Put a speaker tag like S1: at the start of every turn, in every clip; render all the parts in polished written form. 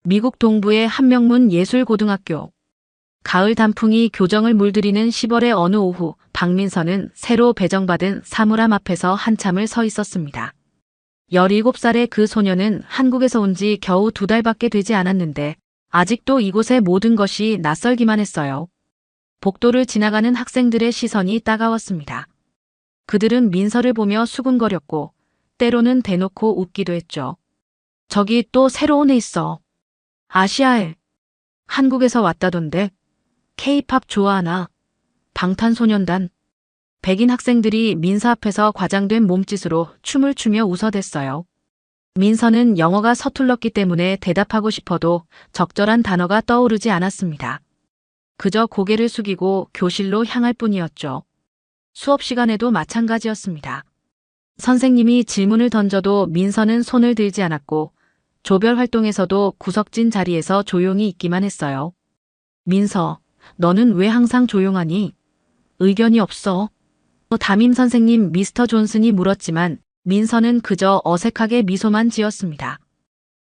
S1: 미국 동부의 한명문 예술고등학교. 가을 단풍이 교정을 물들이는 10월의 어느 오후, 박민서는 새로 배정받은 사물함 앞에서 한참을 서 있었습니다. 17살의 그 소녀는 한국에서 온 지 겨우 2달밖에 되지 않았는데 아직도 이곳의 모든 것이 낯설기만 했어요. 복도를 지나가는 학생들의 시선이 따가웠습니다. 그들은 민서를 보며 수군거렸고 때로는 대놓고 웃기도 했죠. 저기 또 새로운 애 있어. 아시아에. 한국에서 왔다던데. K-팝 좋아하나? 방탄소년단. 백인 학생들이 민서 앞에서 과장된 몸짓으로 춤을 추며 웃어댔어요. 민서는 영어가 서툴렀기 때문에 대답하고 싶어도 적절한 단어가 떠오르지 않았습니다. 그저 고개를 숙이고 교실로 향할 뿐이었죠. 수업 시간에도 마찬가지였습니다. 선생님이 질문을 던져도 민서는 손을 들지 않았고 조별 활동에서도 구석진 자리에서 조용히 있기만 했어요. 민서, 너는 왜 항상 조용하니? 의견이 없어? 담임 선생님 미스터 존슨이 물었지만 민서는 그저 어색하게 미소만 지었습니다.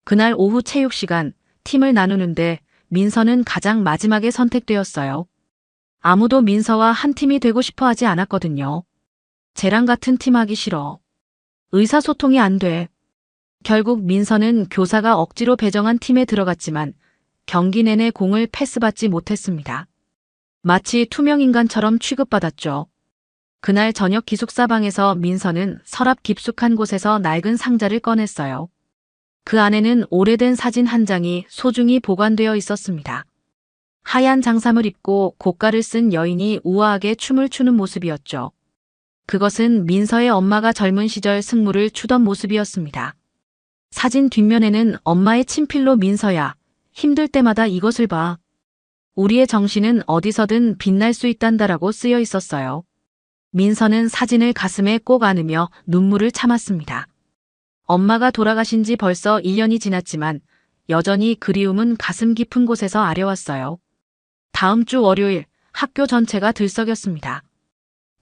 S1: 그날 오후 체육 시간, 팀을 나누는데 민서는 가장 마지막에 선택되었어요. 아무도 민서와 한 팀이 되고 싶어 하지 않았거든요. 쟤랑 같은 팀 하기 싫어. 의사소통이 안 돼. 결국 민서는 교사가 억지로 배정한 팀에 들어갔지만 경기 내내 공을 패스받지 못했습니다. 마치 투명인간처럼 취급받았죠. 그날 저녁 기숙사방에서 민서는 서랍 깊숙한 곳에서 낡은 상자를 꺼냈어요. 그 안에는 오래된 사진 한 장이 소중히 보관되어 있었습니다. 하얀 장삼을 입고 고가를 쓴 여인이 우아하게 춤을 추는 모습이었죠. 그것은 민서의 엄마가 젊은 시절 승무를 추던 모습이었습니다. 사진 뒷면에는 엄마의 친필로 민서야, 힘들 때마다 이것을 봐. 우리의 정신은 어디서든 빛날 수 있단다라고 쓰여 있었어요. 민서는 사진을 가슴에 꼭 안으며 눈물을 참았습니다. 엄마가 돌아가신 지 벌써 1년이 지났지만 여전히 그리움은 가슴 깊은 곳에서 아려왔어요. 다음 주 월요일 학교 전체가 들썩였습니다.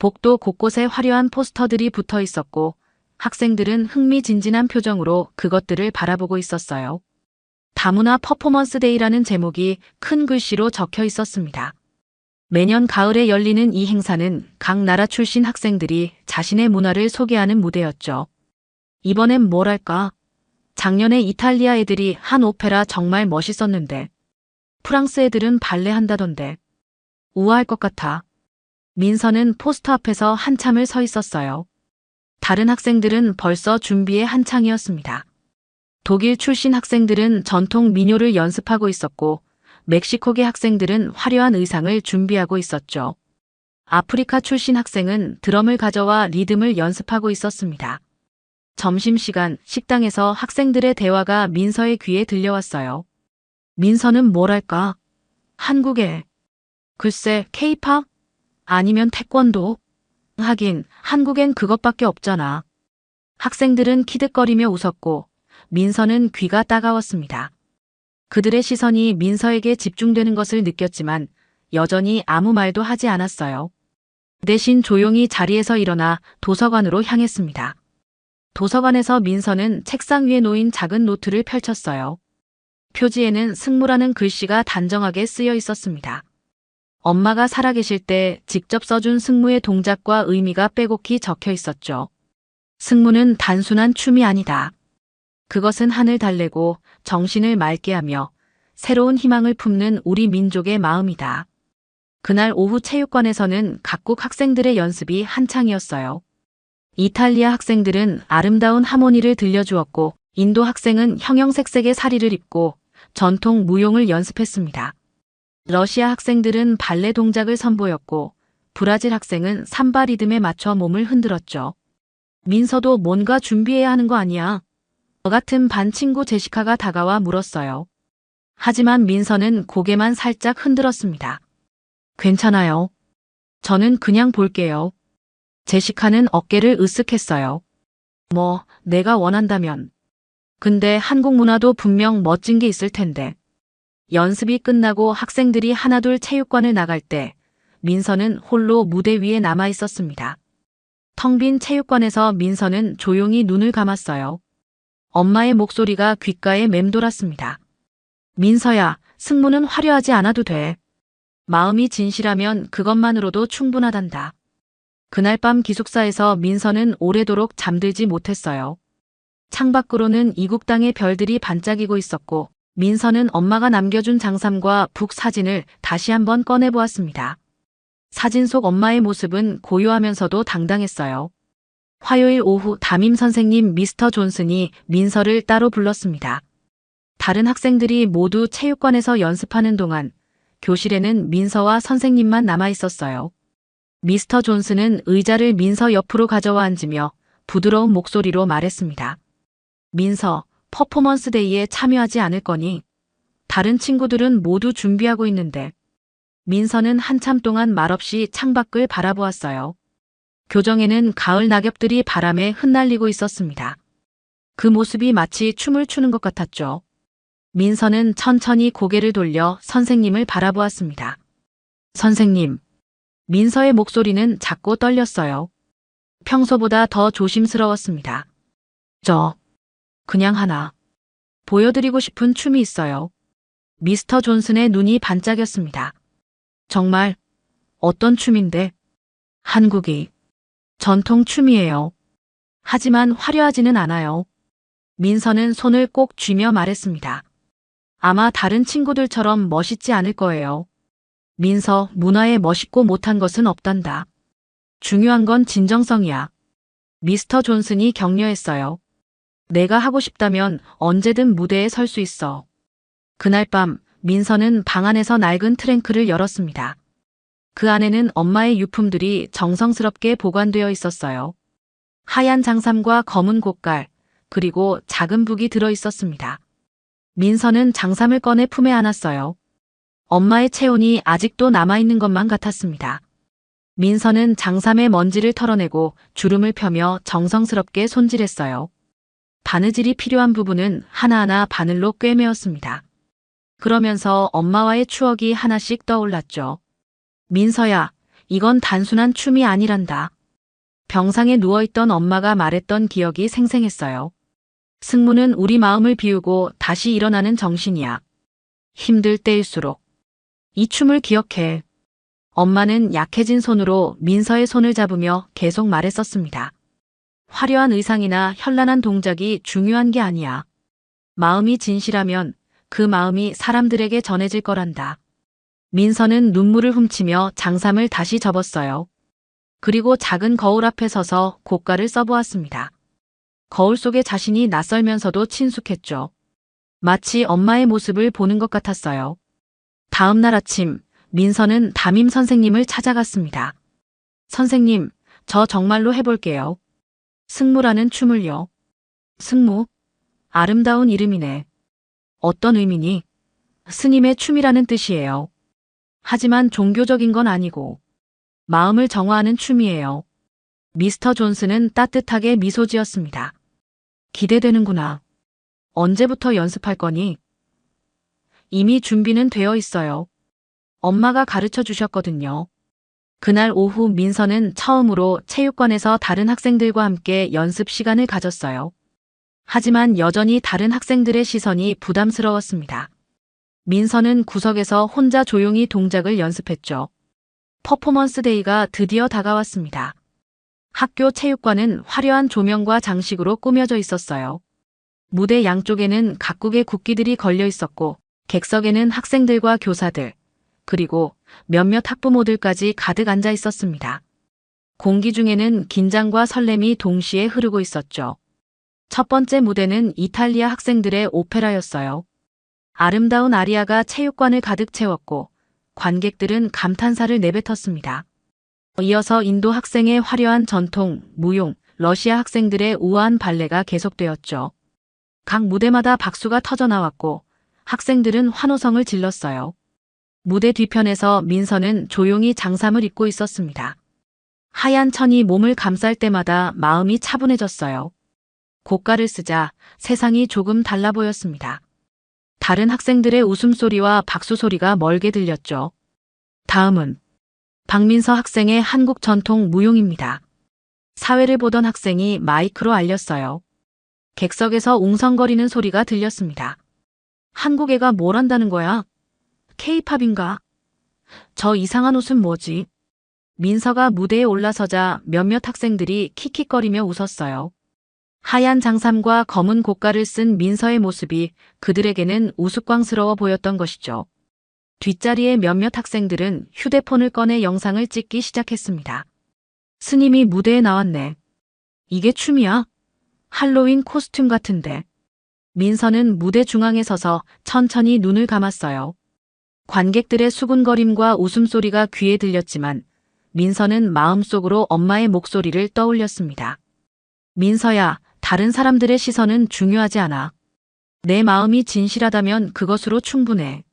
S1: 복도 곳곳에 화려한 포스터들이 붙어 있었고 학생들은 흥미진진한 표정으로 그것들을 바라보고 있었어요. 다문화 퍼포먼스 데이라는 제목이 큰 글씨로 적혀 있었습니다. 매년 가을에 열리는 이 행사는 각 나라 출신 학생들이 자신의 문화를 소개하는 무대였죠. 이번엔 뭘 할까? 작년에 이탈리아 애들이 한 오페라 정말 멋있었는데 프랑스 애들은 발레 한다던데 우아할 것 같아. 민서는 포스터 앞에서 한참을 서 있었어요. 다른 학생들은 벌써 준비에 한창이었습니다. 독일 출신 학생들은 전통 민요를 연습하고 있었고 멕시코계 학생들은 화려한 의상을 준비하고 있었죠. 아프리카 출신 학생은 드럼을 가져와 리듬을 연습하고 있었습니다. 점심시간 식당에서 학생들의 대화가 민서의 귀에 들려왔어요. 민서는 뭘 할까? 한국에. 글쎄, K-팝? 아니면 태권도? 하긴 한국엔 그것밖에 없잖아. 학생들은 키득거리며 웃었고 민서는 귀가 따가웠습니다. 그들의 시선이 민서에게 집중되는 것을 느꼈지만 여전히 아무 말도 하지 않았어요. 대신 조용히 자리에서 일어나 도서관으로 향했습니다. 도서관에서 민서는 책상 위에 놓인 작은 노트를 펼쳤어요. 표지에는 승무라는 글씨가 단정하게 쓰여 있었습니다. 엄마가 살아계실 때 직접 써준 승무의 동작과 의미가 빼곡히 적혀 있었죠. 승무는 단순한 춤이 아니다. 그것은 하늘 달래고 정신을 맑게 하며 새로운 희망을 품는 우리 민족의 마음이다. 그날 오후 체육관에서는 각국 학생들의 연습이 한창이었어요. 이탈리아 학생들은 아름다운 하모니를 들려주었고 인도 학생은 형형색색의 사리를 입고 전통 무용을 연습했습니다. 러시아 학생들은 발레 동작을 선보였고 브라질 학생은 삼바 리듬에 맞춰 몸을 흔들었죠. 민서도 뭔가 준비해야 하는 거 아니야? 저 같은 반 친구 제시카가 다가와 물었어요. 하지만 민서는 고개만 살짝 흔들었습니다. 괜찮아요. 저는 그냥 볼게요. 제시카는 어깨를 으쓱했어요. 뭐, 내가 원한다면. 근데 한국 문화도 분명 멋진 게 있을 텐데. 연습이 끝나고 학생들이 하나둘 체육관을 나갈 때 민서는 홀로 무대 위에 남아 있었습니다. 텅 빈 체육관에서 민서는 조용히 눈을 감았어요. 엄마의 목소리가 귓가에 맴돌았습니다. 민서야, 승무는 화려하지 않아도 돼. 마음이 진실하면 그것만으로도 충분하단다. 그날 밤 기숙사에서 민서는 오래도록 잠들지 못했어요. 창밖으로는 이국 땅의 별들이 반짝이고 있었고 민서는 엄마가 남겨준 장삼과 북 사진을 다시 한번 꺼내보았습니다. 사진 속 엄마의 모습은 고요하면서도 당당했어요. 화요일 오후 담임 선생님 미스터 존슨이 민서를 따로 불렀습니다. 다른 학생들이 모두 체육관에서 연습하는 동안 교실에는 민서와 선생님만 남아 있었어요. 미스터 존슨은 의자를 민서 옆으로 가져와 앉으며 부드러운 목소리로 말했습니다. 민서, 퍼포먼스 데이에 참여하지 않을 거니? 다른 친구들은 모두 준비하고 있는데. 민서는 한참 동안 말없이 창밖을 바라보았어요. 교정에는 가을 낙엽들이 바람에 흩날리고 있었습니다. 그 모습이 마치 춤을 추는 것 같았죠. 민서는 천천히 고개를 돌려 선생님을 바라보았습니다. 선생님. 민서의 목소리는 작고 떨렸어요. 평소보다 더 조심스러웠습니다. 그냥 하나. 보여드리고 싶은 춤이 있어요. 미스터 존슨의 눈이 반짝였습니다. 정말? 어떤 춤인데? 한국이. 전통 춤이에요. 하지만 화려하지는 않아요. 민서는 손을 꼭 쥐며 말했습니다. 아마 다른 친구들처럼 멋있지 않을 거예요. 민서, 문화에 멋있고 못한 것은 없단다. 중요한 건 진정성이야. 미스터 존슨이 격려했어요. 내가 하고 싶다면 언제든 무대에 설 수 있어. 그날 밤 민서는 방 안에서 낡은 트렁크를 열었습니다. 그 안에는 엄마의 유품들이 정성스럽게 보관되어 있었어요. 하얀 장삼과 검은 고깔, 그리고 작은 북이 들어 있었습니다. 민서는 장삼을 꺼내 품에 안았어요. 엄마의 체온이 아직도 남아있는 것만 같았습니다. 민서는 장삼의 먼지를 털어내고 주름을 펴며 정성스럽게 손질했어요. 바느질이 필요한 부분은 하나하나 바늘로 꿰매었습니다. 그러면서 엄마와의 추억이 하나씩 떠올랐죠. 민서야, 이건 단순한 춤이 아니란다. 병상에 누워있던 엄마가 말했던 기억이 생생했어요. 승무는 우리 마음을 비우고 다시 일어나는 정신이야. 힘들 때일수록. 이 춤을 기억해. 엄마는 약해진 손으로 민서의 손을 잡으며 계속 말했었습니다. 화려한 의상이나 현란한 동작이 중요한 게 아니야. 마음이 진실하면 그 마음이 사람들에게 전해질 거란다. 민서는 눈물을 훔치며 장삼을 다시 접었어요. 그리고 작은 거울 앞에 서서 고깔을 써보았습니다. 거울 속의 자신이 낯설면서도 친숙했죠. 마치 엄마의 모습을 보는 것 같았어요. 다음 날 아침, 민서는 담임 선생님을 찾아갔습니다. 선생님, 저 정말로 해볼게요. 승무라는 춤을요. 승무? 아름다운 이름이네. 어떤 의미니? 스님의 춤이라는 뜻이에요. 하지만 종교적인 건 아니고 마음을 정화하는 춤이에요. 미스터 존슨은 따뜻하게 미소 지었습니다. 기대되는구나. 언제부터 연습할 거니? 이미 준비는 되어 있어요. 엄마가 가르쳐 주셨거든요. 그날 오후 민서는 처음으로 체육관에서 다른 학생들과 함께 연습 시간을 가졌어요. 하지만 여전히 다른 학생들의 시선이 부담스러웠습니다. 민서는 구석에서 혼자 조용히 동작을 연습했죠. 퍼포먼스 데이가 드디어 다가왔습니다. 학교 체육관은 화려한 조명과 장식으로 꾸며져 있었어요. 무대 양쪽에는 각국의 국기들이 걸려 있었고 객석에는 학생들과 교사들, 그리고 몇몇 학부모들까지 가득 앉아 있었습니다. 공기 중에는 긴장과 설렘이 동시에 흐르고 있었죠. 첫 번째 무대는 이탈리아 학생들의 오페라였어요. 아름다운 아리아가 체육관을 가득 채웠고 관객들은 감탄사를 내뱉었습니다. 이어서 인도 학생의 화려한 전통, 무용, 러시아 학생들의 우아한 발레가 계속되었죠. 각 무대마다 박수가 터져나왔고 학생들은 환호성을 질렀어요. 무대 뒤편에서 민서는 조용히 장삼을 입고 있었습니다. 하얀 천이 몸을 감쌀 때마다 마음이 차분해졌어요. 고깔을 쓰자 세상이 조금 달라 보였습니다. 다른 학생들의 웃음소리와 박수소리가 멀게 들렸죠. 다음은 박민서 학생의 한국 전통 무용입니다. 사회를 보던 학생이 마이크로 알렸어요. 객석에서 웅성거리는 소리가 들렸습니다. 한국 애가 뭘 한다는 거야? 케이팝인가? 저 이상한 옷은 뭐지? 민서가 무대에 올라서자 몇몇 학생들이 킥킥거리며 웃었어요. 하얀 장삼과 검은 고가를 쓴 민서의 모습이 그들에게는 우스꽝스러워 보였던 것이죠. 뒷자리의 몇몇 학생들은 휴대폰을 꺼내 영상을 찍기 시작했습니다. 스님이 무대에 나왔네. 이게 춤이야? 할로윈 코스튬 같은데. 민서는 무대 중앙에 서서 천천히 눈을 감았어요. 관객들의 수군거림과 웃음소리가 귀에 들렸지만 민서는 마음속으로 엄마의 목소리를 떠올렸습니다. 민서야, 다른 사람들의 시선은 중요하지 않아. 내 마음이 진실하다면 그것으로 충분해.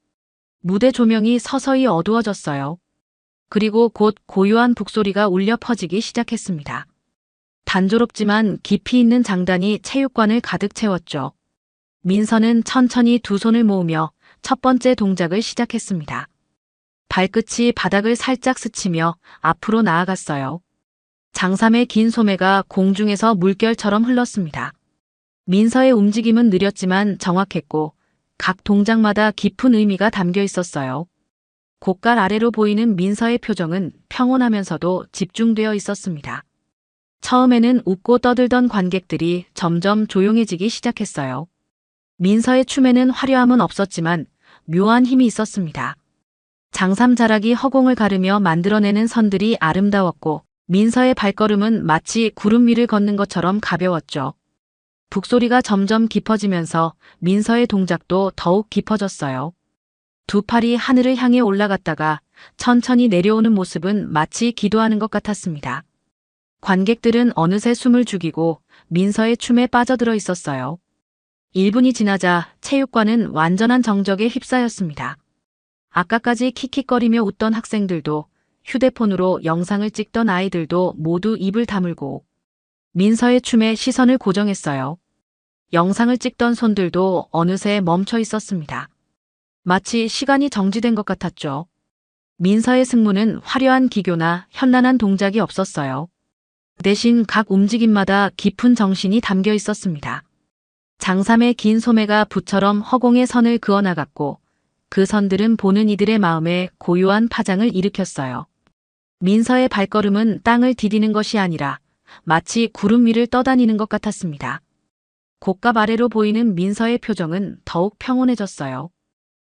S1: 무대 조명이 서서히 어두워졌어요. 그리고 곧 고요한 북소리가 울려 퍼지기 시작했습니다. 단조롭지만 깊이 있는 장단이 체육관을 가득 채웠죠. 민서는 천천히 두 손을 모으며 첫 번째 동작을 시작했습니다. 발끝이 바닥을 살짝 스치며 앞으로 나아갔어요. 장삼의 긴 소매가 공중에서 물결처럼 흘렀습니다. 민서의 움직임은 느렸지만 정확했고 각 동작마다 깊은 의미가 담겨 있었어요. 고깔 아래로 보이는 민서의 표정은 평온하면서도 집중되어 있었습니다. 처음에는 웃고 떠들던 관객들이 점점 조용해지기 시작했어요. 민서의 춤에는 화려함은 없었지만 묘한 힘이 있었습니다. 장삼 자락이 허공을 가르며 만들어내는 선들이 아름다웠고 민서의 발걸음은 마치 구름 위를 걷는 것처럼 가벼웠죠. 북소리가 점점 깊어지면서 민서의 동작도 더욱 깊어졌어요. 두 팔이 하늘을 향해 올라갔다가 천천히 내려오는 모습은 마치 기도하는 것 같았습니다. 관객들은 어느새 숨을 죽이고 민서의 춤에 빠져들어 있었어요. 1분이 지나자 체육관은 완전한 정적에 휩싸였습니다. 아까까지 킥킥거리며 웃던 학생들도 휴대폰으로 영상을 찍던 아이들도 모두 입을 다물고 민서의 춤에 시선을 고정했어요. 영상을 찍던 손들도 어느새 멈춰 있었습니다. 마치 시간이 정지된 것 같았죠. 민서의 승무는 화려한 기교나 현란한 동작이 없었어요. 대신 각 움직임마다 깊은 정신이 담겨 있었습니다. 장삼의 긴 소매가 붓처럼 허공에 선을 그어나갔고 그 선들은 보는 이들의 마음에 고요한 파장을 일으켰어요. 민서의 발걸음은 땅을 디디는 것이 아니라 마치 구름 위를 떠다니는 것 같았습니다. 곡갑 아래로 보이는 민서의 표정은 더욱 평온해졌어요.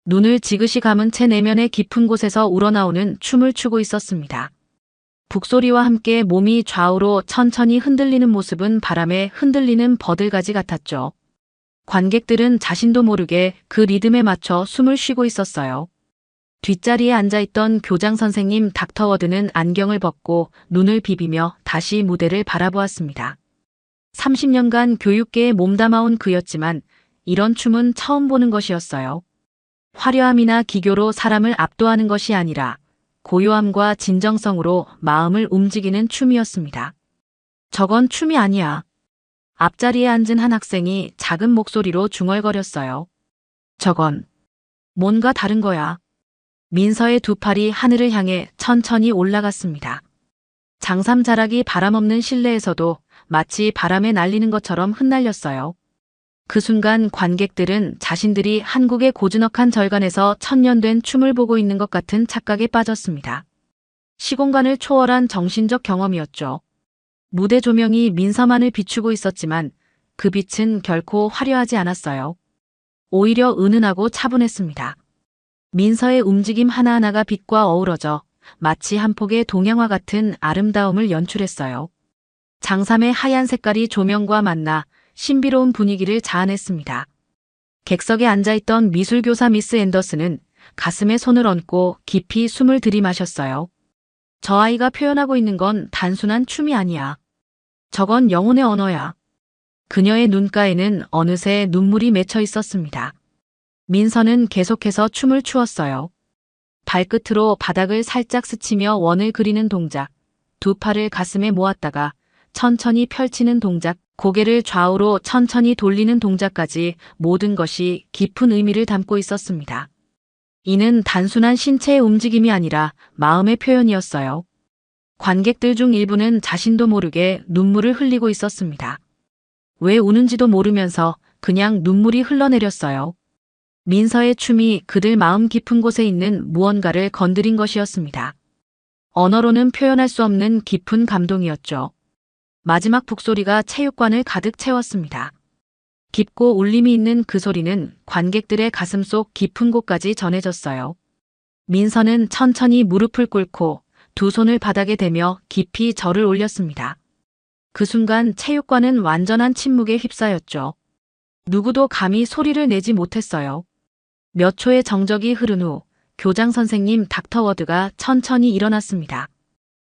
S1: 눈을 지그시 감은 채 내면의 깊은 곳에서 우러나오는 춤을 추고 있었습니다. 북소리와 함께 몸이 좌우로 천천히 흔들리는 모습은 바람에 흔들리는 버들가지 같았죠. 관객들은 자신도 모르게 그 리듬에 맞춰 숨을 쉬고 있었어요. 뒷자리에 앉아있던 교장 선생님 닥터워드는 안경을 벗고 눈을 비비며 다시 무대를 바라보았습니다. 30년간 교육계에 몸담아온 그였지만 이런 춤은 처음 보는 것이었어요. 화려함이나 기교로 사람을 압도하는 것이 아니라 고요함과 진정성으로 마음을 움직이는 춤이었습니다. 저건 춤이 아니야. 앞자리에 앉은 한 학생이 작은 목소리로 중얼거렸어요. 저건 뭔가 다른 거야. 민서의 두 팔이 하늘을 향해 천천히 올라갔습니다. 장삼 자락이 바람 없는 실내에서도 마치 바람에 날리는 것처럼 흩날렸어요. 그 순간 관객들은 자신들이 한국의 고즈넉한 절간에서 천년된 춤을 보고 있는 것 같은 착각에 빠졌습니다. 시공간을 초월한 정신적 경험이었죠. 무대 조명이 민서만을 비추고 있었지만 그 빛은 결코 화려하지 않았어요. 오히려 은은하고 차분했습니다. 민서의 움직임 하나하나가 빛과 어우러져 마치 한 폭의 동양화 같은 아름다움을 연출했어요. 장삼의 하얀 색깔이 조명과 만나 신비로운 분위기를 자아냈습니다. 객석에 앉아있던 미술교사 미스 앤더슨은 가슴에 손을 얹고 깊이 숨을 들이마셨어요. 저 아이가 표현하고 있는 건 단순한 춤이 아니야. 저건 영혼의 언어야. 그녀의 눈가에는 어느새 눈물이 맺혀 있었습니다. 민서는 계속해서 춤을 추었어요. 발끝으로 바닥을 살짝 스치며 원을 그리는 동작, 두 팔을 가슴에 모았다가 천천히 펼치는 동작, 고개를 좌우로 천천히 돌리는 동작까지 모든 것이 깊은 의미를 담고 있었습니다. 이는 단순한 신체의 움직임이 아니라 마음의 표현이었어요. 관객들 중 일부는 자신도 모르게 눈물을 흘리고 있었습니다. 왜 우는지도 모르면서 그냥 눈물이 흘러내렸어요. 민서의 춤이 그들 마음 깊은 곳에 있는 무언가를 건드린 것이었습니다. 언어로는 표현할 수 없는 깊은 감동이었죠. 마지막 북소리가 체육관을 가득 채웠습니다. 깊고 울림이 있는 그 소리는 관객들의 가슴속 깊은 곳까지 전해졌어요. 민서는 천천히 무릎을 꿇고 두 손을 바닥에 대며 깊이 절을 올렸습니다. 그 순간 체육관은 완전한 침묵에 휩싸였죠. 누구도 감히 소리를 내지 못했어요. 몇 초의 정적이 흐른 후 교장 선생님 닥터 워드가 천천히 일어났습니다.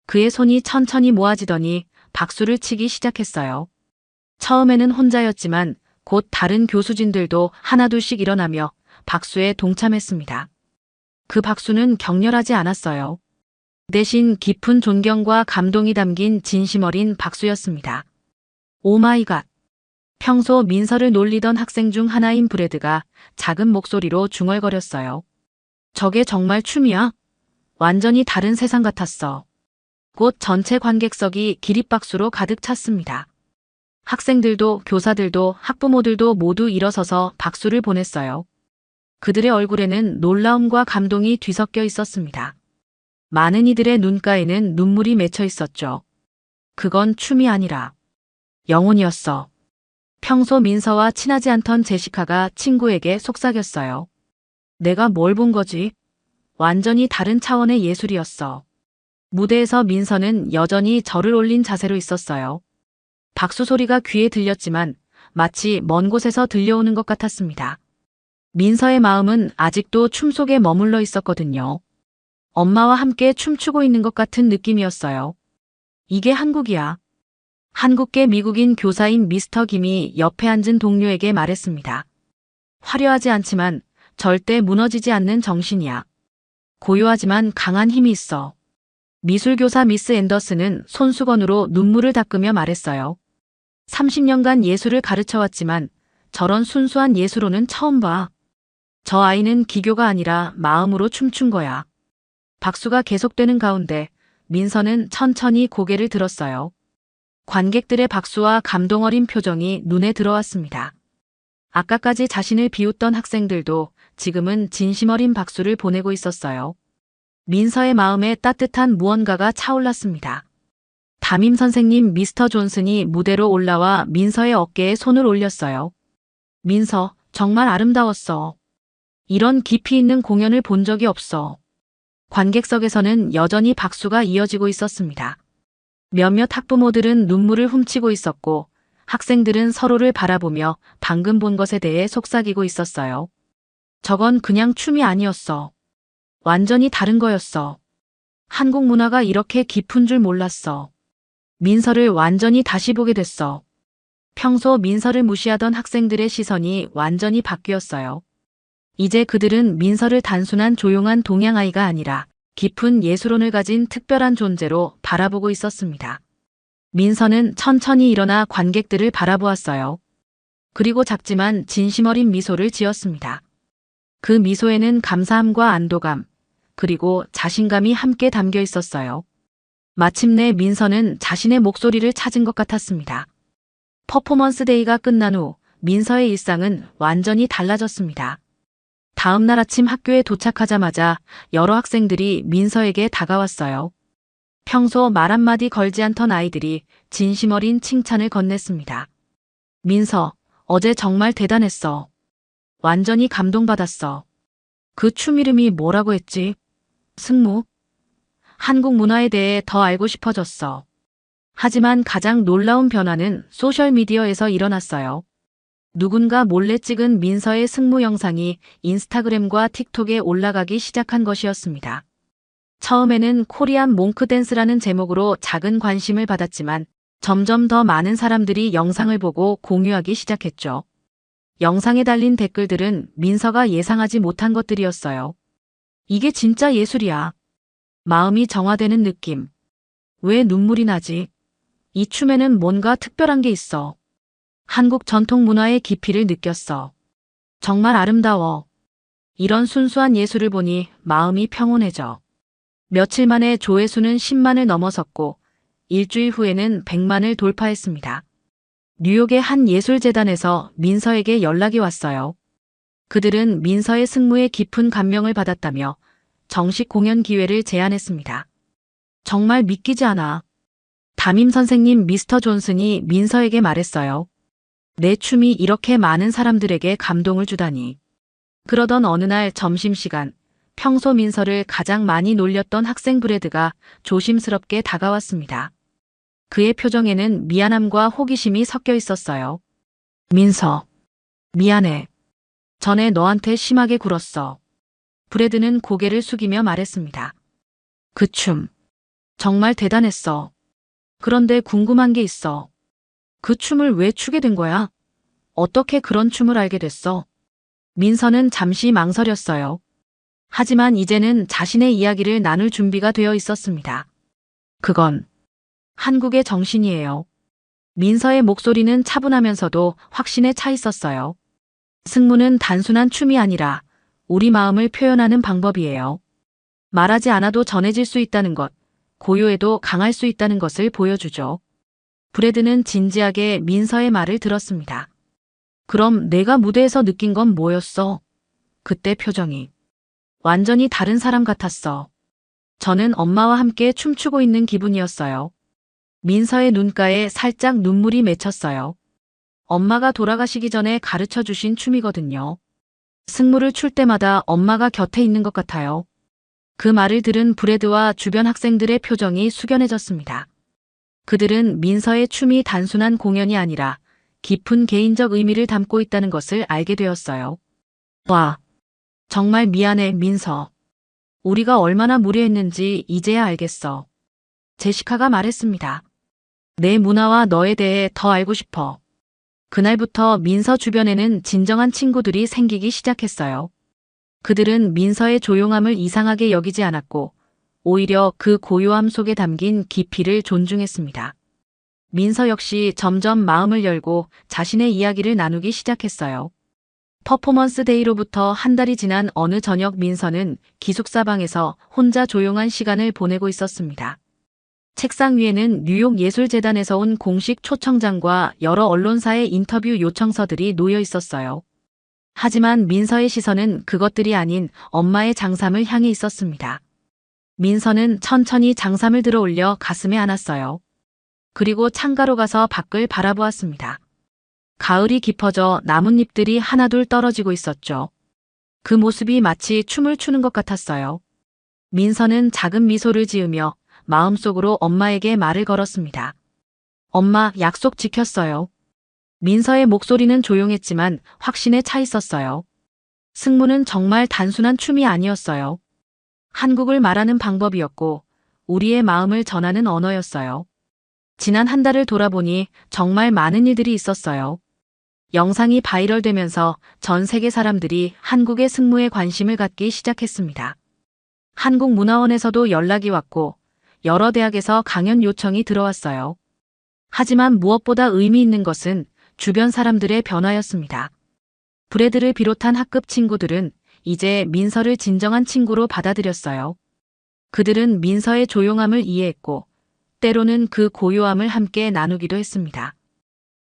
S1: 그의 손이 천천히 모아지더니 박수를 치기 시작했어요. 처음에는 혼자였지만 곧 다른 교수진들도 하나둘씩 일어나며 박수에 동참했습니다. 그 박수는 격렬하지 않았어요. 대신 깊은 존경과 감동이 담긴 진심 어린 박수였습니다. 오 마이 갓. 평소 민서를 놀리던 학생 중 하나인 브래드가 작은 목소리로 중얼거렸어요. 저게 정말 춤이야? 완전히 다른 세상 같았어. 곧 전체 관객석이 기립박수로 가득 찼습니다. 학생들도 교사들도 학부모들도 모두 일어서서 박수를 보냈어요. 그들의 얼굴에는 놀라움과 감동이 뒤섞여 있었습니다. 많은 이들의 눈가에는 눈물이 맺혀 있었죠. 그건 춤이 아니라 영혼이었어. 평소 민서와 친하지 않던 제시카가 친구에게 속삭였어요. 내가 뭘 본 거지? 완전히 다른 차원의 예술이었어. 무대에서 민서는 여전히 절을 올린 자세로 있었어요. 박수 소리가 귀에 들렸지만 마치 먼 곳에서 들려오는 것 같았습니다. 민서의 마음은 아직도 춤 속에 머물러 있었거든요. 엄마와 함께 춤추고 있는 것 같은 느낌이었어요. 이게 한국이야. 한국계 미국인 교사인 미스터 김이 옆에 앉은 동료에게 말했습니다. 화려하지 않지만 절대 무너지지 않는 정신이야. 고요하지만 강한 힘이 있어. 미술교사 미스 앤더슨은 손수건으로 눈물을 닦으며 말했어요. 30년간 예술을 가르쳐왔지만 저런 순수한 예술로는 처음 봐. 저 아이는 기교가 아니라 마음으로 춤춘 거야. 박수가 계속되는 가운데 민서는 천천히 고개를 들었어요. 관객들의 박수와 감동 어린 표정이 눈에 들어왔습니다. 아까까지 자신을 비웃던 학생들도 지금은 진심 어린 박수를 보내고 있었어요. 민서의 마음에 따뜻한 무언가가 차올랐습니다. 담임 선생님 미스터 존슨이 무대로 올라와 민서의 어깨에 손을 올렸어요. 민서, 정말 아름다웠어. 이런 깊이 있는 공연을 본 적이 없어. 관객석에서는 여전히 박수가 이어지고 있었습니다. 몇몇 학부모들은 눈물을 훔치고 있었고 학생들은 서로를 바라보며 방금 본 것에 대해 속삭이고 있었어요. 저건 그냥 춤이 아니었어. 완전히 다른 거였어. 한국 문화가 이렇게 깊은 줄 몰랐어. 민서를 완전히 다시 보게 됐어. 평소 민서를 무시하던 학생들의 시선이 완전히 바뀌었어요. 이제 그들은 민서를 단순한 조용한 동양아이가 아니라 깊은 예술혼을 가진 특별한 존재로 바라보고 있었습니다. 민서는 천천히 일어나 관객들을 바라보았어요. 그리고 작지만 진심 어린 미소를 지었습니다. 그 미소에는 감사함과 안도감, 그리고 자신감이 함께 담겨 있었어요. 마침내 민서는 자신의 목소리를 찾은 것 같았습니다. 퍼포먼스 데이가 끝난 후 민서의 일상은 완전히 달라졌습니다. 다음 날 아침 학교에 도착하자마자 여러 학생들이 민서에게 다가왔어요. 평소 말 한마디 걸지 않던 아이들이 진심 어린 칭찬을 건넸습니다. 민서, 어제 정말 대단했어. 완전히 감동받았어. 그 춤 이름이 뭐라고 했지? 승무? 한국 문화에 대해 더 알고 싶어졌어. 하지만 가장 놀라운 변화는 소셜미디어에서 일어났어요. 누군가 몰래 찍은 민서의 승무 영상이 인스타그램과 틱톡에 올라가기 시작한 것이었습니다. 처음에는 코리안 몽크 댄스라는 제목으로 작은 관심을 받았지만 점점 더 많은 사람들이 영상을 보고 공유하기 시작했죠. 영상에 달린 댓글들은 민서가 예상하지 못한 것들이었어요. 이게 진짜 예술이야. 마음이 정화되는 느낌. 왜 눈물이 나지? 이 춤에는 뭔가 특별한 게 있어. 한국 전통 문화의 깊이를 느꼈어. 정말 아름다워. 이런 순수한 예술을 보니 마음이 평온해져. 며칠 만에 조회수는 10만을 넘어섰고 일주일 후에는 100만을 돌파했습니다. 뉴욕의 한 예술재단에서 민서에게 연락이 왔어요. 그들은 민서의 승무에 깊은 감명을 받았다며 정식 공연 기회를 제안했습니다. 정말 믿기지 않아. 담임 선생님 미스터 존슨이 민서에게 말했어요. 내 춤이 이렇게 많은 사람들에게 감동을 주다니. 그러던 어느 날 점심시간, 평소 민서를 가장 많이 놀렸던 학생 브래드가 조심스럽게 다가왔습니다. 그의 표정에는 미안함과 호기심이 섞여 있었어요. 민서, 미안해. 전에 너한테 심하게 굴었어. 브래드는 고개를 숙이며 말했습니다. 그 춤, 정말 대단했어. 그런데 궁금한 게 있어. 그 춤을 왜 추게 된 거야? 어떻게 그런 춤을 알게 됐어? 민서는 잠시 망설였어요. 하지만 이제는 자신의 이야기를 나눌 준비가 되어 있었습니다. 그건 한국의 정신이에요. 민서의 목소리는 차분하면서도 확신에 차 있었어요. 승무는 단순한 춤이 아니라 우리 마음을 표현하는 방법이에요. 말하지 않아도 전해질 수 있다는 것, 고요해도 강할 수 있다는 것을 보여주죠. 브래드는 진지하게 민서의 말을 들었습니다. 그럼 내가 무대에서 느낀 건 뭐였어? 그때 표정이 완전히 다른 사람 같았어. 저는 엄마와 함께 춤추고 있는 기분이었어요. 민서의 눈가에 살짝 눈물이 맺혔어요. 엄마가 돌아가시기 전에 가르쳐 주신 춤이거든요. 승무를 출 때마다 엄마가 곁에 있는 것 같아요. 그 말을 들은 브래드와 주변 학생들의 표정이 숙연해졌습니다. 그들은 민서의 춤이 단순한 공연이 아니라 깊은 개인적 의미를 담고 있다는 것을 알게 되었어요. 와, 정말 미안해, 민서. 우리가 얼마나 무례했는지 이제야 알겠어. 제시카가 말했습니다. 내 문화와 너에 대해 더 알고 싶어. 그날부터 민서 주변에는 진정한 친구들이 생기기 시작했어요. 그들은 민서의 조용함을 이상하게 여기지 않았고 오히려 그 고요함 속에 담긴 깊이를 존중했습니다. 민서 역시 점점 마음을 열고 자신의 이야기를 나누기 시작했어요. 퍼포먼스 데이로부터 한 달이 지난 어느 저녁 민서는 기숙사방에서 혼자 조용한 시간을 보내고 있었습니다. 책상 위에는 뉴욕 예술재단에서 온 공식 초청장과 여러 언론사의 인터뷰 요청서들이 놓여 있었어요. 하지만 민서의 시선은 그것들이 아닌 엄마의 장삼을 향해 있었습니다. 민서는 천천히 장삼을 들어 올려 가슴에 안았어요. 그리고 창가로 가서 밖을 바라보았습니다. 가을이 깊어져 나뭇잎들이 하나둘 떨어지고 있었죠. 그 모습이 마치 춤을 추는 것 같았어요. 민서는 작은 미소를 지으며 마음속으로 엄마에게 말을 걸었습니다. 엄마, 약속 지켰어요. 민서의 목소리는 조용했지만 확신에 차 있었어요. 승무는 정말 단순한 춤이 아니었어요. 한국을 말하는 방법이었고 우리의 마음을 전하는 언어였어요. 지난 한 달을 돌아보니 정말 많은 일들이 있었어요. 영상이 바이럴되면서 전 세계 사람들이 한국의 승무에 관심을 갖기 시작했습니다. 한국문화원에서도 연락이 왔고 여러 대학에서 강연 요청이 들어왔어요. 하지만 무엇보다 의미 있는 것은 주변 사람들의 변화였습니다. 브래드를 비롯한 학급 친구들은 이제 민서를 진정한 친구로 받아들였어요. 그들은 민서의 조용함을 이해했고 때로는 그 고요함을 함께 나누기도 했습니다.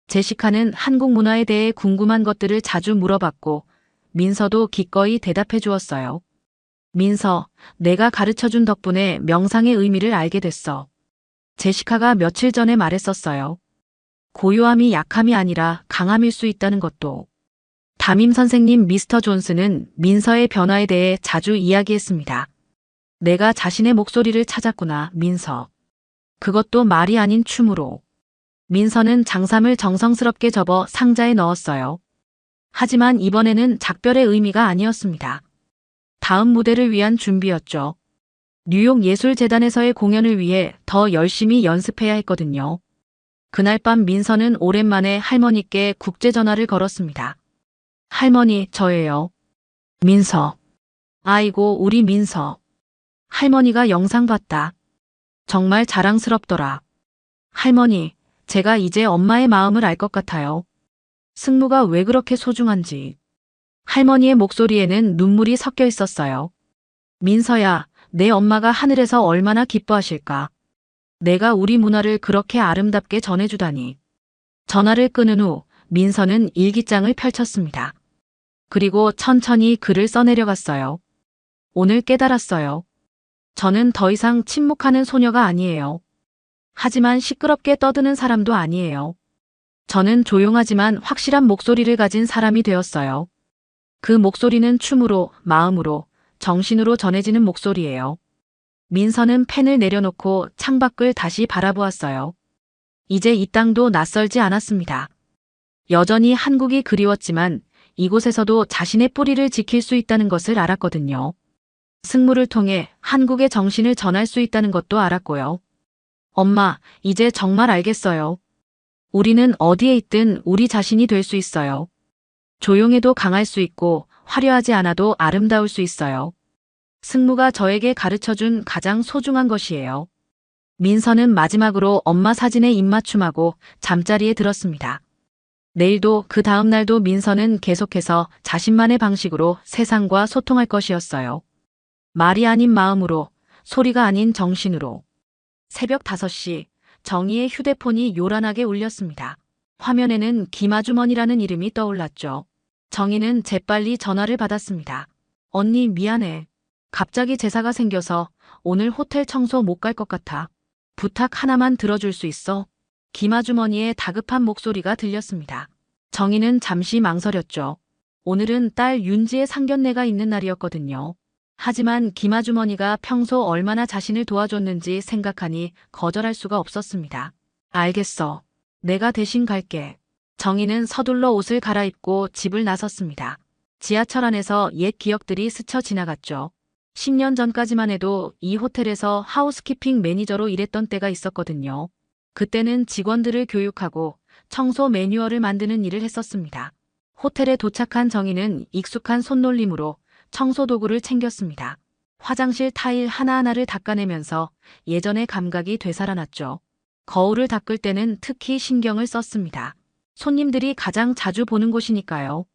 S1: 제시카는 한국 문화에 대해 궁금한 것들을 자주 물어봤고 민서도 기꺼이 대답해 주었어요. 민서, 내가 가르쳐준 덕분에 명상의 의미를 알게 됐어. 제시카가 며칠 전에 말했었어요. 고요함이 약함이 아니라 강함일 수 있다는 것도. 담임 선생님 미스터 존슨은 민서의 변화에 대해 자주 이야기했습니다. 내가 자신의 목소리를 찾았구나, 민서. 그것도 말이 아닌 춤으로. 민서는 장삼을 정성스럽게 접어 상자에 넣었어요. 하지만 이번에는 작별의 의미가 아니었습니다. 다음 무대를 위한 준비였죠. 뉴욕 예술재단에서의 공연을 위해 더 열심히 연습해야 했거든요. 그날 밤 민서는 오랜만에 할머니께 국제전화를 걸었습니다. 할머니, 저예요. 민서. 아이고, 우리 민서. 할머니가 영상 봤다. 정말 자랑스럽더라. 할머니, 제가 이제 엄마의 마음을 알 것 같아요. 승무가 왜 그렇게 소중한지. 할머니의 목소리에는 눈물이 섞여 있었어요. 민서야, 내 엄마가 하늘에서 얼마나 기뻐하실까. 내가 우리 문화를 그렇게 아름답게 전해주다니. 전화를 끊은 후 민서는 일기장을 펼쳤습니다. 그리고 천천히 글을 써내려갔어요. 오늘 깨달았어요. 저는 더 이상 침묵하는 소녀가 아니에요. 하지만 시끄럽게 떠드는 사람도 아니에요. 저는 조용하지만 확실한 목소리를 가진 사람이 되었어요. 그 목소리는 춤으로, 마음으로, 정신으로 전해지는 목소리예요. 민서는 펜을 내려놓고 창밖을 다시 바라보았어요. 이제 이 땅도 낯설지 않았습니다. 여전히 한국이 그리웠지만 이곳에서도 자신의 뿌리를 지킬 수 있다는 것을 알았거든요. 승무를 통해 한국의 정신을 전할 수 있다는 것도 알았고요. 엄마, 이제 정말 알겠어요. 우리는 어디에 있든 우리 자신이 될 수 있어요. 조용해도 강할 수 있고 화려하지 않아도 아름다울 수 있어요. 승무가 저에게 가르쳐준 가장 소중한 것이에요. 민서는 마지막으로 엄마 사진에 입맞춤하고 잠자리에 들었습니다. 내일도 그 다음 날도 민서는 계속해서 자신만의 방식으로 세상과 소통할 것이었어요. 말이 아닌 마음으로, 소리가 아닌 정신으로. 새벽 5시, 정희의 휴대폰이 요란하게 울렸습니다. 화면에는 김아주머니라는 이름이 떠올랐죠. 정희는 재빨리 전화를 받았습니다. 언니 미안해. 갑자기 제사가 생겨서 오늘 호텔 청소 못 갈 것 같아. 부탁 하나만 들어줄 수 있어? 김아주머니의 다급한 목소리가 들렸습니다. 정희는 잠시 망설였죠. 오늘은 딸 윤지의 상견례가 있는 날이었거든요. 하지만 김아주머니가 평소 얼마나 자신을 도와줬는지 생각하니 거절할 수가 없었습니다. 알겠어. 내가 대신 갈게. 정희는 서둘러 옷을 갈아입고 집을 나섰습니다. 지하철 안에서 옛 기억들이 스쳐 지나갔죠. 10년 전까지만 해도 이 호텔에서 하우스키핑 매니저로 일했던 때가 있었거든요. 그때는 직원들을 교육하고 청소 매뉴얼을 만드는 일을 했었습니다. 호텔에 도착한 정희는 익숙한 손놀림으로 청소 도구를 챙겼습니다. 화장실 타일 하나하나를 닦아내면서 예전의 감각이 되살아났죠. 거울을 닦을 때는 특히 신경을 썼습니다. 손님들이 가장 자주 보는 곳이니까요.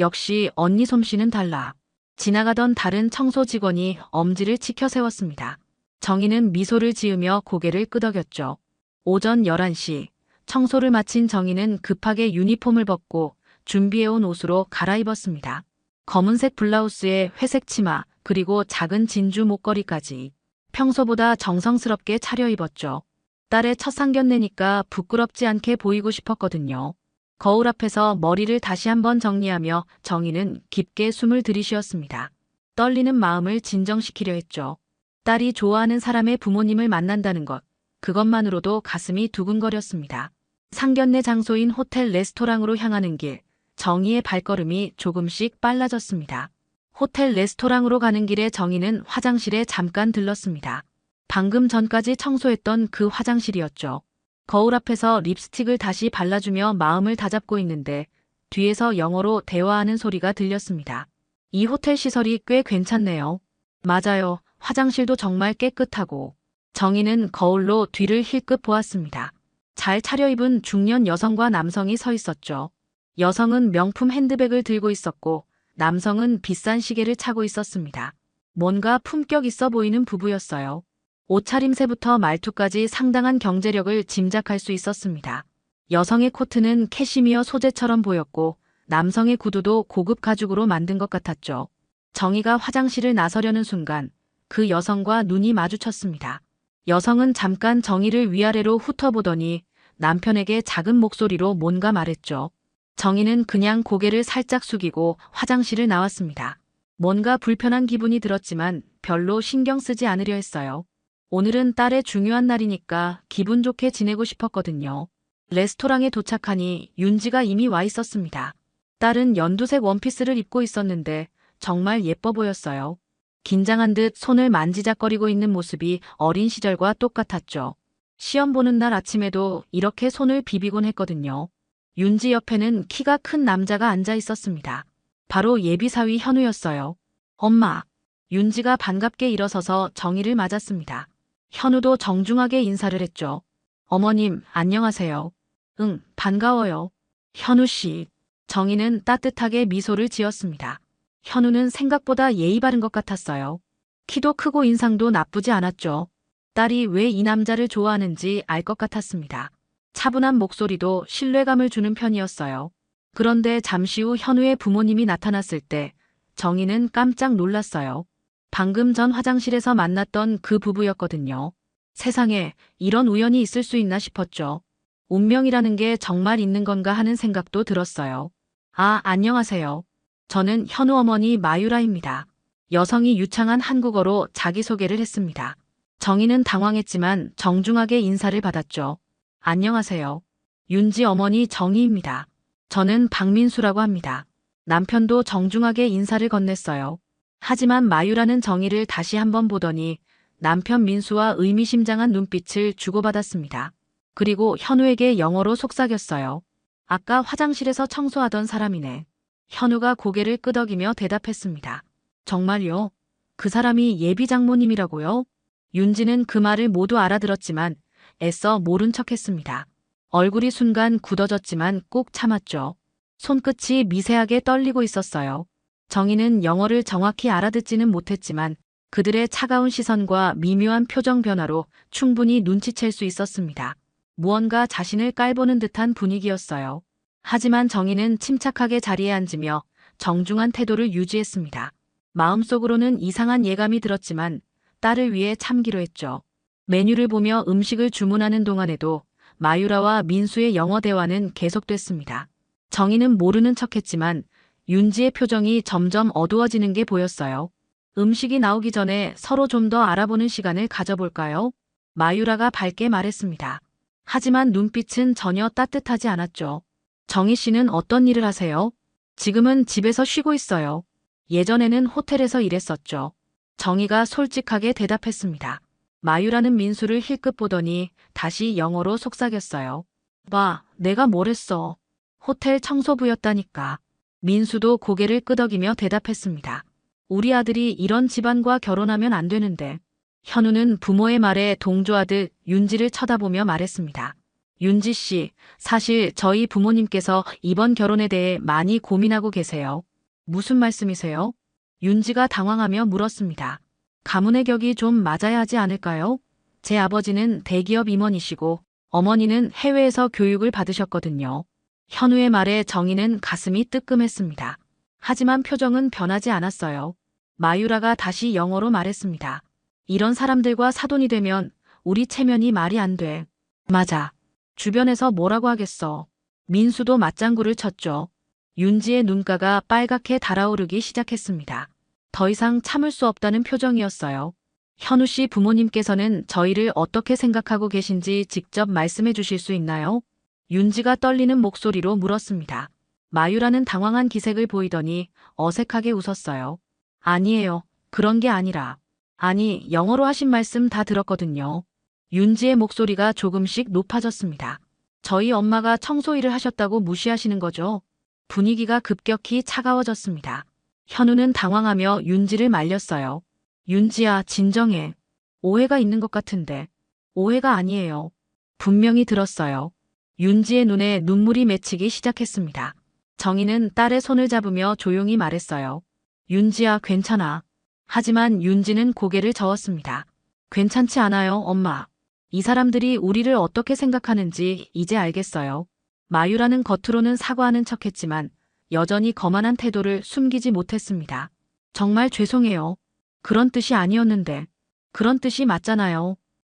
S1: 역시 언니 솜씨는 달라. 지나가던 다른 청소 직원이 엄지를 치켜 세웠습니다. 정희는 미소를 지으며 고개를 끄덕였죠. 오전 11시, 청소를 마친 정희는 급하게 유니폼을 벗고 준비해온 옷으로 갈아입었습니다. 검은색 블라우스에 회색 치마, 그리고 작은 진주 목걸이까지. 평소보다 정성스럽게 차려입었죠. 딸의 첫 상견례니까 부끄럽지 않게 보이고 싶었거든요. 거울 앞에서 머리를 다시 한번 정리하며 정희는 깊게 숨을 들이쉬었습니다. 떨리는 마음을 진정시키려 했죠. 딸이 좋아하는 사람의 부모님을 만난다는 것, 그것만으로도 가슴이 두근거렸습니다. 상견례 장소인 호텔 레스토랑으로 향하는 길, 정희의 발걸음이 조금씩 빨라졌습니다. 호텔 레스토랑으로 가는 길에 정희는 화장실에 잠깐 들렀습니다. 방금 전까지 청소했던 그 화장실이었죠. 거울 앞에서 립스틱을 다시 발라주며 마음을 다잡고 있는데 뒤에서 영어로 대화하는 소리가 들렸습니다. 이 호텔 시설이 꽤 괜찮네요. 맞아요. 화장실도 정말 깨끗하고. 정희는 거울로 뒤를 힐끗 보았습니다. 잘 차려입은 중년 여성과 남성이 서 있었죠. 여성은 명품 핸드백을 들고 있었고 남성은 비싼 시계를 차고 있었습니다. 뭔가 품격 있어 보이는 부부였어요. 옷차림새부터 말투까지 상당한 경제력을 짐작할 수 있었습니다. 여성의 코트는 캐시미어 소재처럼 보였고 남성의 구두도 고급 가죽으로 만든 것 같았죠. 정희가 화장실을 나서려는 순간 그 여성과 눈이 마주쳤습니다. 여성은 잠깐 정희를 위아래로 훑어보더니 남편에게 작은 목소리로 뭔가 말했죠. 정희는 그냥 고개를 살짝 숙이고 화장실을 나왔습니다. 뭔가 불편한 기분이 들었지만 별로 신경 쓰지 않으려 했어요. 오늘은 딸의 중요한 날이니까 기분 좋게 지내고 싶었거든요. 레스토랑에 도착하니 윤지가 이미 와 있었습니다. 딸은 연두색 원피스를 입고 있었는데 정말 예뻐 보였어요. 긴장한 듯 손을 만지작거리고 있는 모습이 어린 시절과 똑같았죠. 시험 보는 날 아침에도 이렇게 손을 비비곤 했거든요. 윤지 옆에는 키가 큰 남자가 앉아 있었습니다. 바로 예비사위 현우였어요. 엄마. 윤지가 반갑게 일어서서 정희를 맞았습니다. 현우도 정중하게 인사를 했죠. 어머님, 안녕하세요. 응, 반가워요. 현우 씨. 정희는 따뜻하게 미소를 지었습니다. 현우는 생각보다 예의 바른 것 같았어요. 키도 크고 인상도 나쁘지 않았죠. 딸이 왜 이 남자를 좋아하는지 알 것 같았습니다. 차분한 목소리도 신뢰감을 주는 편이었어요. 그런데 잠시 후 현우의 부모님이 나타났을 때 정희는 깜짝 놀랐어요. 방금 전 화장실에서 만났던 그 부부였거든요. 세상에 이런 우연이 있을 수 있나 싶었죠. 운명이라는 게 정말 있는 건가 하는 생각도 들었어요. 아, 안녕하세요. 저는 현우 어머니 마유라입니다. 여성이 유창한 한국어로 자기소개를 했습니다. 정희는 당황했지만 정중하게 인사를 받았죠. 안녕하세요. 윤지 어머니 정희입니다. 저는 박민수라고 합니다. 남편도 정중하게 인사를 건넸어요. 하지만 마유라는 정희를 다시 한번 보더니 남편 민수와 의미심장한 눈빛을 주고받았습니다. 그리고 현우에게 영어로 속삭였어요. 아까 화장실에서 청소하던 사람이네. 현우가 고개를 끄덕이며 대답했습니다. 정말요? 그 사람이 예비 장모님이라고요? 윤지는 그 말을 모두 알아들었지만 애써 모른 척했습니다. 얼굴이 순간 굳어졌지만 꼭 참았죠. 손끝이 미세하게 떨리고 있었어요. 정희는 영어를 정확히 알아듣지는 못했지만 그들의 차가운 시선과 미묘한 표정 변화로 충분히 눈치챌 수 있었습니다. 무언가 자신을 깔보는 듯한 분위기였어요. 하지만 정희는 침착하게 자리에 앉으며 정중한 태도를 유지했습니다. 마음속으로는 이상한 예감이 들었지만 딸을 위해 참기로 했죠. 메뉴를 보며 음식을 주문하는 동안에도 마유라와 민수의 영어 대화는 계속됐습니다. 정희는 모르는 척했지만 윤지의 표정이 점점 어두워지는 게 보였어요. 음식이 나오기 전에 서로 좀 더 알아보는 시간을 가져볼까요? 마유라가 밝게 말했습니다. 하지만 눈빛은 전혀 따뜻하지 않았죠. 정희 씨는 어떤 일을 하세요? 지금은 집에서 쉬고 있어요. 예전에는 호텔에서 일했었죠. 정희가 솔직하게 대답했습니다. 마유라는 민수를 힐끗 보더니 다시 영어로 속삭였어요. 봐, 내가 뭘 했어. 호텔 청소부였다니까. 민수도 고개를 끄덕이며 대답했습니다. 우리 아들이 이런 집안과 결혼하면 안 되는데. 현우는 부모의 말에 동조하듯 윤지를 쳐다보며 말했습니다. 윤지 씨, 사실 저희 부모님께서 이번 결혼에 대해 많이 고민하고 계세요. 무슨 말씀이세요? 윤지가 당황하며 물었습니다. 가문의 격이 좀 맞아야 하지 않을까요? 제 아버지는 대기업 임원이시고 어머니는 해외에서 교육을 받으셨거든요. 현우의 말에 정희는 가슴이 뜨끔했습니다. 하지만 표정은 변하지 않았어요. 마유라가 다시 영어로 말했습니다. 이런 사람들과 사돈이 되면 우리 체면이 말이 안 돼. 맞아. 주변에서 뭐라고 하겠어. 민수도 맞장구를 쳤죠. 윤지의 눈가가 빨갛게 달아오르기 시작했습니다. 더 이상 참을 수 없다는 표정이었어요. 현우 씨 부모님께서는 저희를 어떻게 생각하고 계신지 직접 말씀해 주실 수 있나요? 윤지가 떨리는 목소리로 물었습니다. 마유라는 당황한 기색을 보이더니 어색하게 웃었어요. 아니에요. 그런 게 아니라. 아니, 영어로 하신 말씀 다 들었거든요. 윤지의 목소리가 조금씩 높아졌습니다. 저희 엄마가 청소 일을 하셨다고 무시하시는 거죠? 분위기가 급격히 차가워졌습니다. 현우는 당황하며 윤지를 말렸어요. 윤지야, 진정해. 오해가 있는 것 같은데. 오해가 아니에요. 분명히 들었어요. 윤지의 눈에 눈물이 맺히기 시작했습니다. 정희는 딸의 손을 잡으며 조용히 말했어요. 윤지야, 괜찮아. 하지만 윤지는 고개를 저었습니다. 괜찮지 않아요, 엄마. 이 사람들이 우리를 어떻게 생각하는지 이제 알겠어요. 마유라는 겉으로는 사과하는 척했지만 여전히 거만한 태도를 숨기지 못했습니다. 정말 죄송해요. 그런 뜻이 아니었는데. 그런 뜻이 맞잖아요.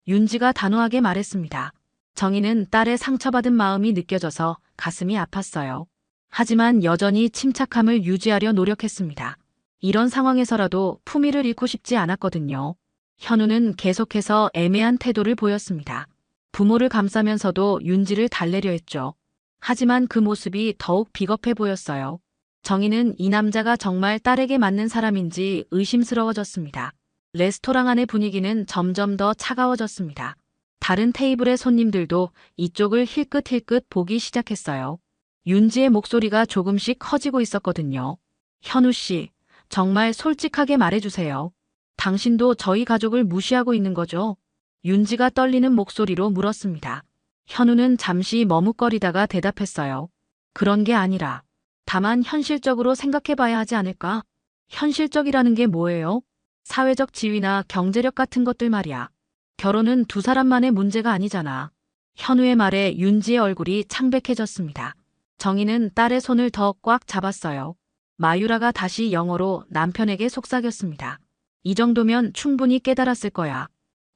S1: 윤지가 단호하게 말했습니다. 정희는 딸의 상처받은 마음이 느껴져서 가슴이 아팠어요. 하지만 여전히 침착함을 유지하려 노력했습니다. 이런 상황에서라도 품위를 잃고 싶지 않았거든요. 현우는 계속해서 애매한 태도를 보였습니다. 부모를 감싸면서도 윤지를 달래려 했죠. 하지만 그 모습이 더욱 비겁해 보였어요. 정희는 이 남자가 정말 딸에게 맞는 사람인지 의심스러워졌습니다. 레스토랑 안의 분위기는 점점 더 차가워졌습니다. 다른 테이블의 손님들도 이쪽을 힐끗힐끗 보기 시작했어요. 윤지의 목소리가 조금씩 커지고 있었거든요. 현우 씨, 정말 솔직하게 말해주세요. 당신도 저희 가족을 무시하고 있는 거죠? 윤지가 떨리는 목소리로 물었습니다. 현우는 잠시 머뭇거리다가 대답했어요. 그런 게 아니라 다만 현실적으로 생각해봐야 하지 않을까? 현실적이라는 게 뭐예요? 사회적 지위나 경제력 같은 것들 말이야. 결혼은 두 사람만의 문제가 아니잖아. 현우의 말에 윤지의 얼굴이 창백해졌습니다. 정희는 딸의 손을 더 꽉 잡았어요. 마유라가 다시 영어로 남편에게 속삭였습니다. 이 정도면 충분히 깨달았을 거야.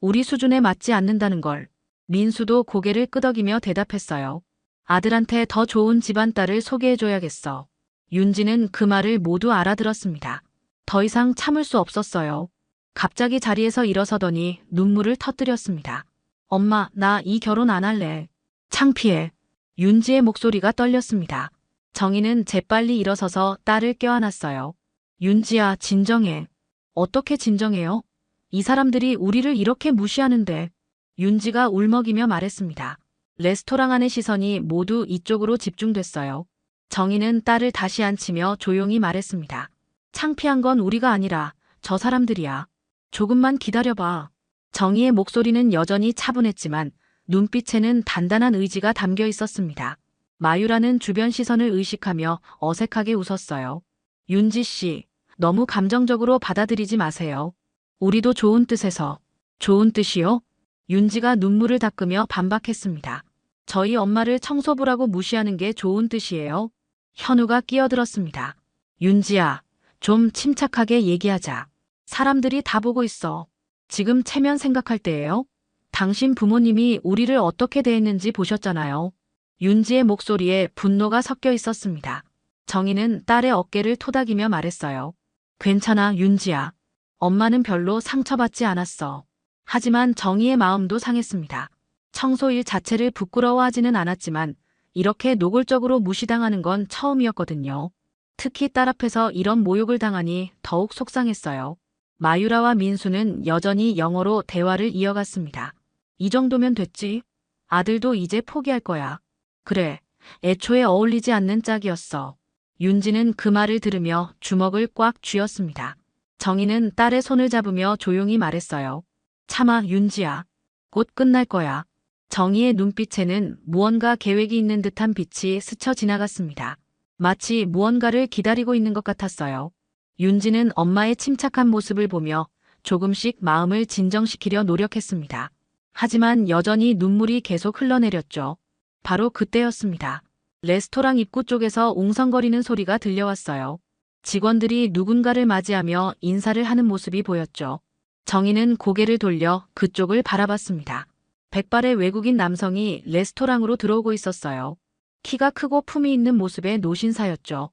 S1: 우리 수준에 맞지 않는다는 걸. 민수도 고개를 끄덕이며 대답했어요. 아들한테 더 좋은 집안 딸을 소개해줘야겠어. 윤지는 그 말을 모두 알아들었습니다. 더 이상 참을 수 없었어요. 갑자기 자리에서 일어서더니 눈물을 터뜨렸습니다. 엄마, 나 이 결혼 안 할래. 창피해. 윤지의 목소리가 떨렸습니다. 정희는 재빨리 일어서서 딸을 껴안았어요. 윤지야, 진정해. 어떻게 진정해요? 이 사람들이 우리를 이렇게 무시하는데. 윤지가 울먹이며 말했습니다. 레스토랑 안의 시선이 모두 이쪽으로 집중됐어요. 정희는 딸을 다시 안치며 조용히 말했습니다. 창피한 건 우리가 아니라 저 사람들이야. 조금만 기다려봐. 정희의 목소리는 여전히 차분했지만 눈빛에는 단단한 의지가 담겨 있었습니다. 마유라는 주변 시선을 의식하며 어색하게 웃었어요. 윤지 씨, 너무 감정적으로 받아들이지 마세요. 우리도 좋은 뜻에서. 좋은 뜻이요? 윤지가 눈물을 닦으며 반박했습니다. 저희 엄마를 청소부라고 무시하는 게 좋은 뜻이에요? 현우가 끼어들었습니다. 윤지야, 좀 침착하게 얘기하자. 사람들이 다 보고 있어. 지금 체면 생각할 때예요? 당신 부모님이 우리를 어떻게 대했는지 보셨잖아요. 윤지의 목소리에 분노가 섞여 있었습니다. 정희는 딸의 어깨를 토닥이며 말했어요. 괜찮아, 윤지야. 엄마는 별로 상처받지 않았어. 하지만 정희의 마음도 상했습니다. 청소일 자체를 부끄러워하지는 않았지만 이렇게 노골적으로 무시당하는 건 처음이었거든요. 특히 딸 앞에서 이런 모욕을 당하니 더욱 속상했어요. 마유라와 민수는 여전히 영어로 대화를 이어갔습니다. 이 정도면 됐지? 아들도 이제 포기할 거야. 그래, 애초에 어울리지 않는 짝이었어. 윤지는 그 말을 들으며 주먹을 꽉 쥐었습니다. 정희는 딸의 손을 잡으며 조용히 말했어요. 참아, 윤지야. 곧 끝날 거야. 정희의 눈빛에는 무언가 계획이 있는 듯한 빛이 스쳐 지나갔습니다. 마치 무언가를 기다리고 있는 것 같았어요. 윤지는 엄마의 침착한 모습을 보며 조금씩 마음을 진정시키려 노력했습니다. 하지만 여전히 눈물이 계속 흘러내렸죠. 바로 그때였습니다. 레스토랑 입구 쪽에서 웅성거리는 소리가 들려왔어요. 직원들이 누군가를 맞이하며 인사를 하는 모습이 보였죠. 정희는 고개를 돌려 그쪽을 바라봤습니다. 백발의 외국인 남성이 레스토랑으로 들어오고 있었어요. 키가 크고 품이 있는 모습의 노신사였죠.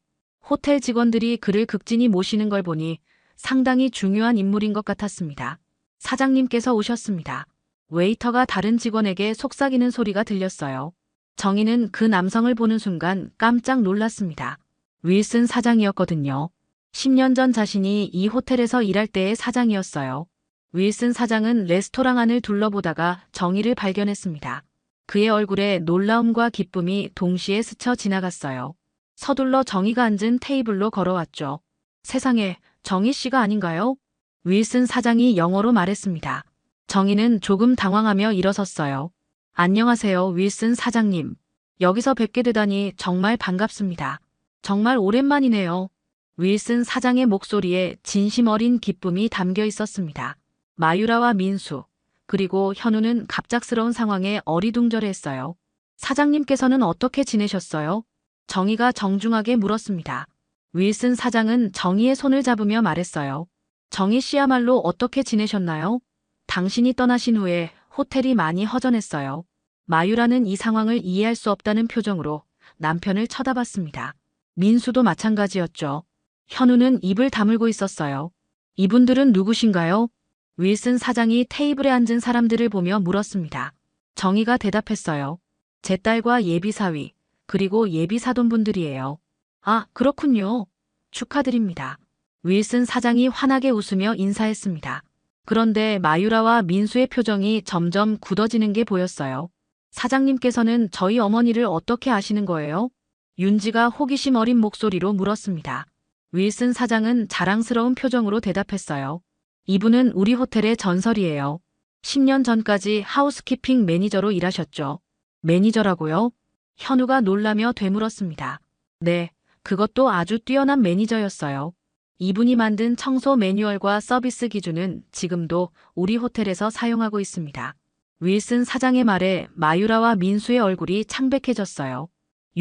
S1: 호텔 직원들이 그를 극진히 모시는 걸 보니 상당히 중요한 인물인 것 같았습니다. 사장님께서 오셨습니다. 웨이터가 다른 직원에게 속삭이는 소리가 들렸어요. 정희는 그 남성을 보는 순간 깜짝 놀랐습니다. 윌슨 사장이었거든요. 10년 전 자신이 이 호텔에서 일할 때의 사장이었어요. 윌슨 사장은 레스토랑 안을 둘러보다가 정희를 발견했습니다. 그의 얼굴에 놀라움과 기쁨이 동시에 스쳐 지나갔어요. 서둘러 정희가 앉은 테이블로 걸어왔죠. 세상에, 정희 씨가 아닌가요? 윌슨 사장이 영어로 말했습니다. 정희는 조금 당황하며 일어섰어요. 안녕하세요, 윌슨 사장님. 여기서 뵙게 되다니 정말 반갑습니다. 정말 오랜만이네요. 윌슨 사장의 목소리에 진심 어린 기쁨이 담겨 있었습니다. 마유라와 민수, 그리고 현우는 갑작스러운 상황에 어리둥절했어요. 사장님께서는 어떻게 지내셨어요? 정희가 정중하게 물었습니다. 윌슨 사장은 정희의 손을 잡으며 말했어요. 정희 씨야말로 어떻게 지내셨나요? 당신이 떠나신 후에 호텔이 많이 허전했어요. 마유라는 이 상황을 이해할 수 없다는 표정으로 남편을 쳐다봤습니다. 민수도 마찬가지였죠. 현우는 입을 다물고 있었어요. 이분들은 누구신가요? 윌슨 사장이 테이블에 앉은 사람들을 보며 물었습니다. 정희가 대답했어요. 제 딸과 예비사위, 그리고 예비사돈분들이에요. 아, 그렇군요. 축하드립니다. 윌슨 사장이 환하게 웃으며 인사했습니다. 그런데 마유라와 민수의 표정이 점점 굳어지는 게 보였어요. 사장님께서는 저희 어머니를 어떻게 아시는 거예요? 윤지가 호기심 어린 목소리로 물었습니다. 윌슨 사장은 자랑스러운 표정으로 대답했어요. 이분은 우리 호텔의 전설이에요. 10년 전까지 하우스키핑 매니저로 일하셨죠. 매니저라고요? 현우가 놀라며 되물었습니다. 네, 그것도 아주 뛰어난 매니저였어요. 이분이 만든 청소 매뉴얼과 서비스 기준은 지금도 우리 호텔에서 사용하고 있습니다. 윌슨 사장의 말에 마유라와 민수의 얼굴이 창백해졌어요.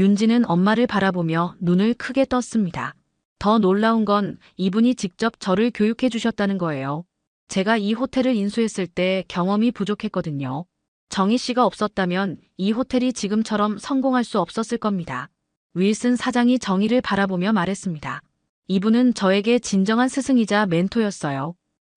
S1: 윤지는 엄마를 바라보며 눈을 크게 떴습니다. 더 놀라운 건 이분이 직접 저를 교육해 주셨다는 거예요. 제가 이 호텔을 인수했을 때 경험이 부족했거든요. 정희 씨가 없었다면 이 호텔이 지금처럼 성공할 수 없었을 겁니다. 윌슨 사장이 정희를 바라보며 말했습니다. 이분은 저에게 진정한 스승이자 멘토였어요.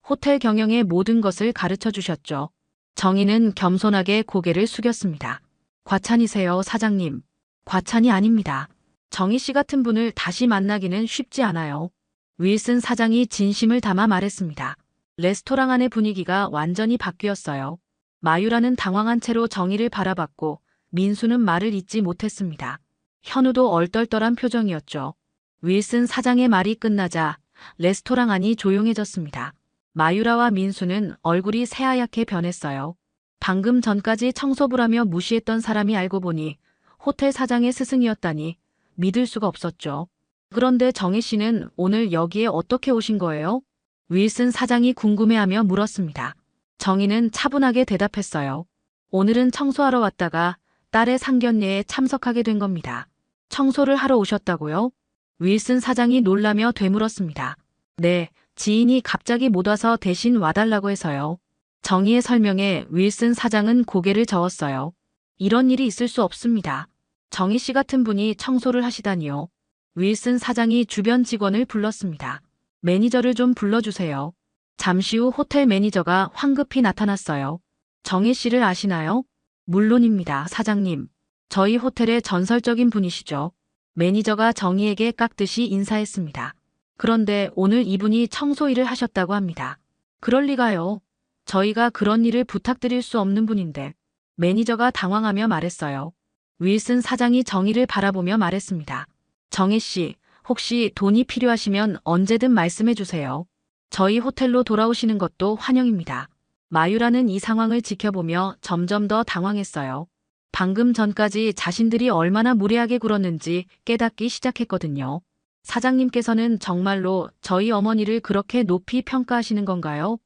S1: 호텔 경영의 모든 것을 가르쳐 주셨죠. 정희는 겸손하게 고개를 숙였습니다. 과찬이세요, 사장님. 과찬이 아닙니다. 정희 씨 같은 분을 다시 만나기는 쉽지 않아요. 윌슨 사장이 진심을 담아 말했습니다. 레스토랑 안의 분위기가 완전히 바뀌었어요. 마유라는 당황한 채로 정희를 바라봤고 민수는 말을 잇지 못했습니다. 현우도 얼떨떨한 표정이었죠. 윌슨 사장의 말이 끝나자 레스토랑 안이 조용해졌습니다. 마유라와 민수는 얼굴이 새하얗게 변했어요. 방금 전까지 청소부라며 무시했던 사람이 알고 보니 호텔 사장의 스승이었다니 믿을 수가 없었죠. 그런데 정희 씨는 오늘 여기에 어떻게 오신 거예요? 윌슨 사장이 궁금해하며 물었습니다. 정희는 차분하게 대답했어요. 오늘은 청소하러 왔다가 딸의 상견례에 참석하게 된 겁니다. 청소를 하러 오셨다고요? 윌슨 사장이 놀라며 되물었습니다. 네, 지인이 갑자기 못 와서 대신 와달라고 해서요. 정희의 설명에 윌슨 사장은 고개를 저었어요. 이런 일이 있을 수 없습니다. 정희 씨 같은 분이 청소를 하시다니요. 윌슨 사장이 주변 직원을 불렀습니다. 매니저를 좀 불러주세요. 잠시 후 호텔 매니저가 황급히 나타났어요. 정희 씨를 아시나요? 물론입니다, 사장님. 저희 호텔의 전설적인 분이시죠. 매니저가 정희에게 깍듯이 인사했습니다. 그런데 오늘 이분이 청소 일을 하셨다고 합니다. 그럴 리가요. 저희가 그런 일을 부탁드릴 수 없는 분인데. 매니저가 당황하며 말했어요. 윌슨 사장이 정희를 바라보며 말했습니다. 정희 씨, 혹시 돈이 필요하시면 언제든 말씀해 주세요. 저희 호텔로 돌아오시는 것도 환영입니다. 마유라는 이 상황을 지켜보며 점점 더 당황했어요. 방금 전까지 자신들이 얼마나 무례하게 굴었는지 깨닫기 시작했거든요. 사장님께서는 정말로 저희 어머니를 그렇게 높이 평가하시는 건가요?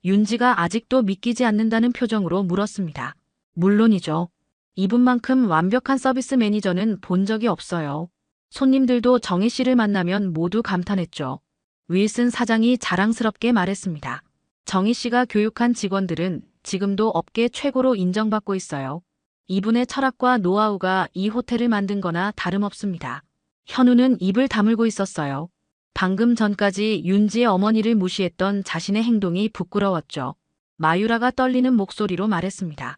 S1: 윤지가 아직도 믿기지 않는다는 표정으로 물었습니다. 물론이죠. 이분만큼 완벽한 서비스 매니저는 본 적이 없어요. 손님들도 정희 씨를 만나면 모두 감탄했죠. 윌슨 사장이 자랑스럽게 말했습니다. 정희 씨가 교육한 직원들은 지금도 업계 최고로 인정받고 있어요. 이분의 철학과 노하우가 이 호텔을 만든 거나 다름없습니다. 현우는 입을 다물고 있었어요. 방금 전까지 윤지의 어머니를 무시했던 자신의 행동이 부끄러웠죠. 마유라가 떨리는 목소리로 말했습니다.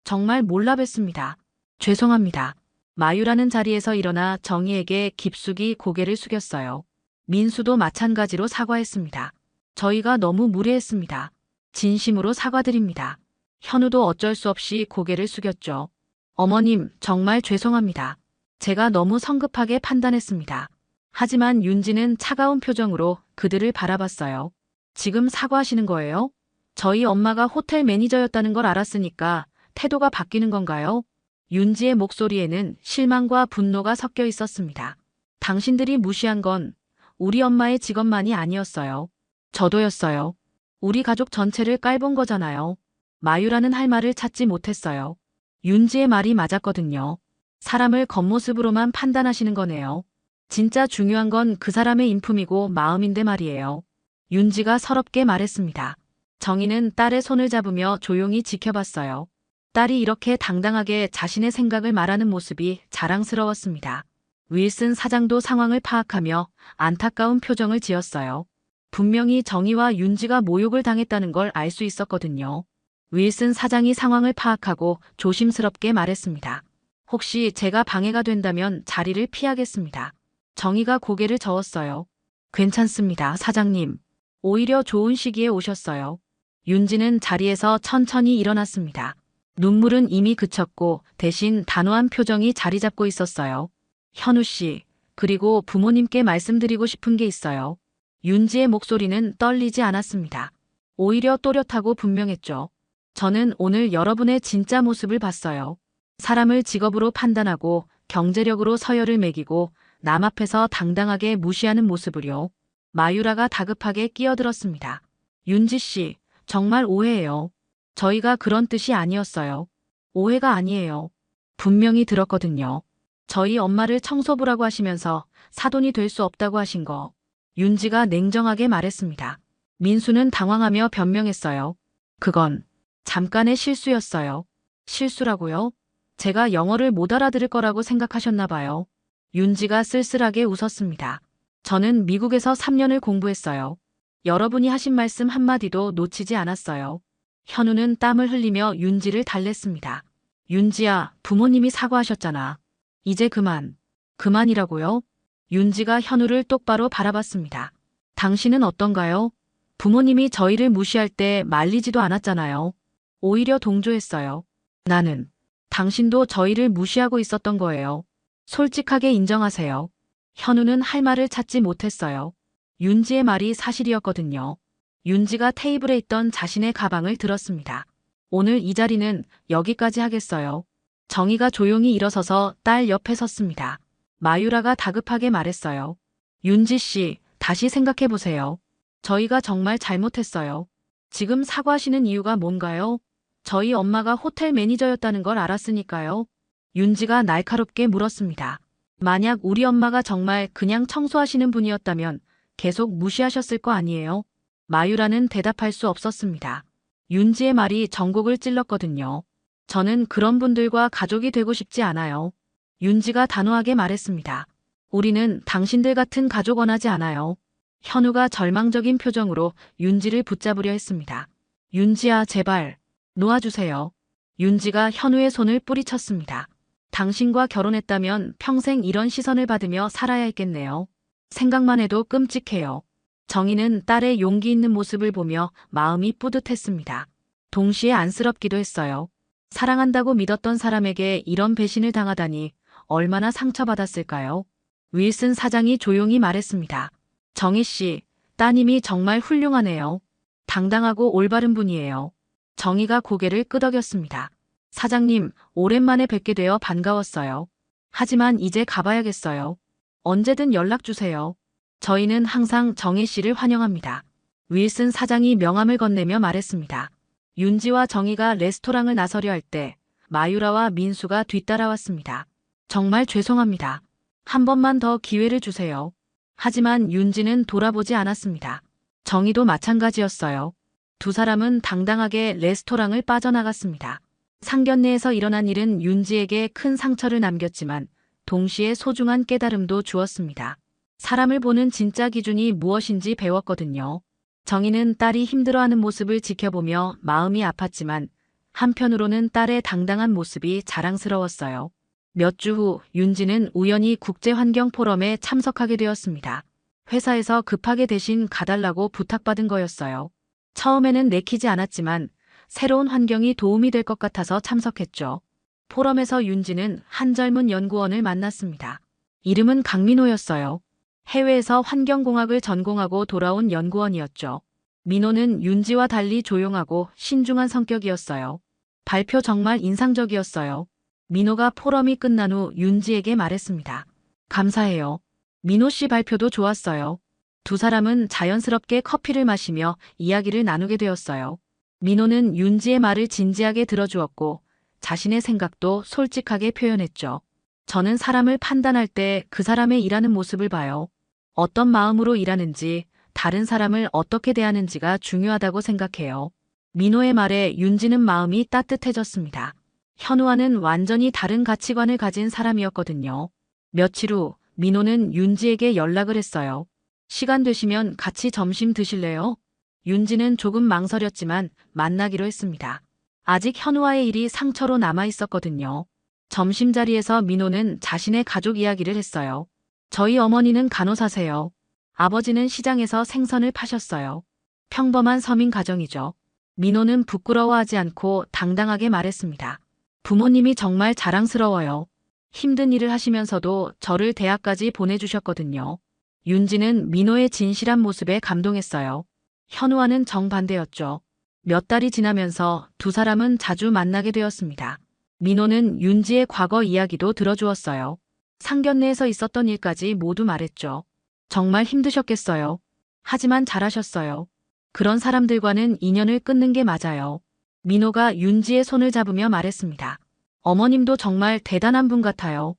S1: 정말 몰라 뵀습니다. 죄송합니다. 마유라는 자리에서 일어나 정희에게 깊숙이 고개를 숙였어요. 민수도 마찬가지로 사과했습니다. 저희가 너무 무례했습니다. 진심으로 사과드립니다. 현우도 어쩔 수 없이 고개를 숙였죠. 어머님, 정말 죄송합니다. 제가 너무 성급하게 판단했습니다. 하지만 윤지는 차가운 표정으로 그들을 바라봤어요. 지금 사과하시는 거예요? 저희 엄마가 호텔 매니저였다는 걸 알았으니까 태도가 바뀌는 건가요? 윤지의 목소리에는 실망과 분노가 섞여 있었습니다. 당신들이 무시한 건 우리 엄마의 직업만이 아니었어요. 저도였어요. 우리 가족 전체를 깔본 거잖아요. 마유라는 할 말을 찾지 못했어요. 윤지의 말이 맞았거든요. 사람을 겉모습으로만 판단하시는 거네요. 진짜 중요한 건 그 사람의 인품이고 마음인데 말이에요. 윤지가 서럽게 말했습니다. 정희는 딸의 손을 잡으며 조용히 지켜봤어요. 딸이 이렇게 당당하게 자신의 생각을 말하는 모습이 자랑스러웠습니다. 윌슨 사장도 상황을 파악하며 안타까운 표정을 지었어요. 분명히 정희와 윤지가 모욕을 당했다는 걸 알 수 있었거든요. 윌슨 사장이 상황을 파악하고 조심스럽게 말했습니다. 혹시 제가 방해가 된다면 자리를 피하겠습니다. 정희가 고개를 저었어요. 괜찮습니다, 사장님. 오히려 좋은 시기에 오셨어요. 윤지는 자리에서 천천히 일어났습니다. 눈물은 이미 그쳤고 대신 단호한 표정이 자리 잡고 있었어요. 현우 씨, 그리고 부모님께 말씀드리고 싶은 게 있어요. 윤지의 목소리는 떨리지 않았습니다. 오히려 또렷하고 분명했죠. 저는 오늘 여러분의 진짜 모습을 봤어요. 사람을 직업으로 판단하고 경제력으로 서열을 매기고 남 앞에서 당당하게 무시하는 모습을요. 마유라가 다급하게 끼어들었습니다. 윤지 씨, 정말 오해예요. 저희가 그런 뜻이 아니었어요. 오해가 아니에요. 분명히 들었거든요. 저희 엄마를 청소부라고 하시면서 사돈이 될 수 없다고 하신 거. 윤지가 냉정하게 말했습니다. 민수는 당황하며 변명했어요. 그건 잠깐의 실수였어요. 실수라고요? 제가 영어를 못 알아들을 거라고 생각하셨나 봐요. 윤지가 쓸쓸하게 웃었습니다. 저는 미국에서 3년을 공부했어요. 여러분이 하신 말씀 한마디도 놓치지 않았어요. 현우는 땀을 흘리며 윤지를 달랬습니다. 윤지야, 부모님이 사과하셨잖아. 이제 그만. 그만이라고요? 윤지가 현우를 똑바로 바라봤습니다. 당신은 어떤가요? 부모님이 저희를 무시할 때 말리지도 않았잖아요. 오히려 동조했어요. 나는 당신도 저희를 무시하고 있었던 거예요. 솔직하게 인정하세요. 현우는 할 말을 찾지 못했어요. 윤지의 말이 사실이었거든요. 윤지가 테이블에 있던 자신의 가방을 들었습니다. 오늘 이 자리는 여기까지 하겠어요. 정희가 조용히 일어서서 딸 옆에 섰습니다. 마유라가 다급하게 말했어요. 윤지 씨, 다시 생각해 보세요. 저희가 정말 잘못했어요. 지금 사과하시는 이유가 뭔가요? 저희 엄마가 호텔 매니저였다는 걸 알았으니까요. 윤지가 날카롭게 물었습니다. 만약 우리 엄마가 정말 그냥 청소하시는 분이었다면 계속 무시하셨을 거 아니에요? 마유라는 대답할 수 없었습니다. 윤지의 말이 전곡을 찔렀거든요. 저는 그런 분들과 가족이 되고 싶지 않아요. 윤지가 단호하게 말했습니다. 우리는 당신들 같은 가족 원하지 않아요. 현우가 절망적인 표정으로 윤지를 붙잡으려 했습니다. 윤지야, 제발 놓아주세요. 윤지가 현우의 손을 뿌리쳤습니다. 당신과 결혼했다면 평생 이런 시선을 받으며 살아야 했겠네요. 생각만 해도 끔찍해요. 정희는 딸의 용기 있는 모습을 보며 마음이 뿌듯했습니다. 동시에 안쓰럽기도 했어요. 사랑한다고 믿었던 사람에게 이런 배신을 당하다니 얼마나 상처받았을까요? 윌슨 사장이 조용히 말했습니다. 정희 씨, 따님이 정말 훌륭하네요. 당당하고 올바른 분이에요. 정희가 고개를 끄덕였습니다. 사장님, 오랜만에 뵙게 되어 반가웠어요. 하지만 이제 가봐야겠어요. 언제든 연락 주세요. 저희는 항상 정희 씨를 환영합니다. 윌슨 사장이 명함을 건네며 말했습니다. 윤지와 정희가 레스토랑을 나서려 할 때 마유라와 민수가 뒤따라왔습니다. 정말 죄송합니다. 한 번만 더 기회를 주세요. 하지만 윤지는 돌아보지 않았습니다. 정희도 마찬가지였어요. 두 사람은 당당하게 레스토랑을 빠져나갔습니다. 상견례에서 일어난 일은 윤지에게 큰 상처를 남겼지만 동시에 소중한 깨달음도 주었습니다. 사람을 보는 진짜 기준이 무엇인지 배웠거든요. 정희는 딸이 힘들어하는 모습을 지켜보며 마음이 아팠지만 한편으로는 딸의 당당한 모습이 자랑스러웠어요. 몇 주 후 윤지는 우연히 국제환경포럼에 참석하게 되었습니다. 회사에서 급하게 대신 가달라고 부탁받은 거였어요. 처음에는 내키지 않았지만 새로운 환경이 도움이 될 것 같아서 참석했죠. 포럼에서 윤지는 한 젊은 연구원을 만났습니다. 이름은 강민호였어요. 해외에서 환경공학을 전공하고 돌아온 연구원이었죠. 민호는 윤지와 달리 조용하고 신중한 성격이었어요. 발표 정말 인상적이었어요. 민호가 포럼이 끝난 후 윤지에게 말했습니다. 감사해요. 민호 씨 발표도 좋았어요. 두 사람은 자연스럽게 커피를 마시며 이야기를 나누게 되었어요. 민호는 윤지의 말을 진지하게 들어주었고 자신의 생각도 솔직하게 표현했죠. 저는 사람을 판단할 때 그 사람의 일하는 모습을 봐요. 어떤 마음으로 일하는지, 다른 사람을 어떻게 대하는지가 중요하다고 생각해요. 민호의 말에 윤지는 마음이 따뜻해졌습니다. 현우와는 완전히 다른 가치관을 가진 사람이었거든요. 며칠 후 민호는 윤지에게 연락을 했어요. 시간 되시면 같이 점심 드실래요? 윤지는 조금 망설였지만 만나기로 했습니다. 아직 현우와의 일이 상처로 남아 있었거든요. 점심자리에서 민호는 자신의 가족 이야기를 했어요. 저희 어머니는 간호사세요. 아버지는 시장에서 생선을 파셨어요. 평범한 서민 가정이죠. 민호는 부끄러워하지 않고 당당하게 말했습니다. 부모님이 정말 자랑스러워요. 힘든 일을 하시면서도 저를 대학까지 보내주셨거든요. 윤지는 민호의 진실한 모습에 감동했어요. 현우와는 정반대였죠. 몇 달이 지나면서 두 사람은 자주 만나게 되었습니다. 민호는 윤지의 과거 이야기도 들어주었어요. 상견례에서 있었던 일까지 모두 말했죠. 정말 힘드셨겠어요. 하지만 잘하셨어요. 그런 사람들과는 인연을 끊는 게 맞아요. 민호가 윤지의 손을 잡으며 말했습니다. 어머님도 정말 대단한 분 같아요.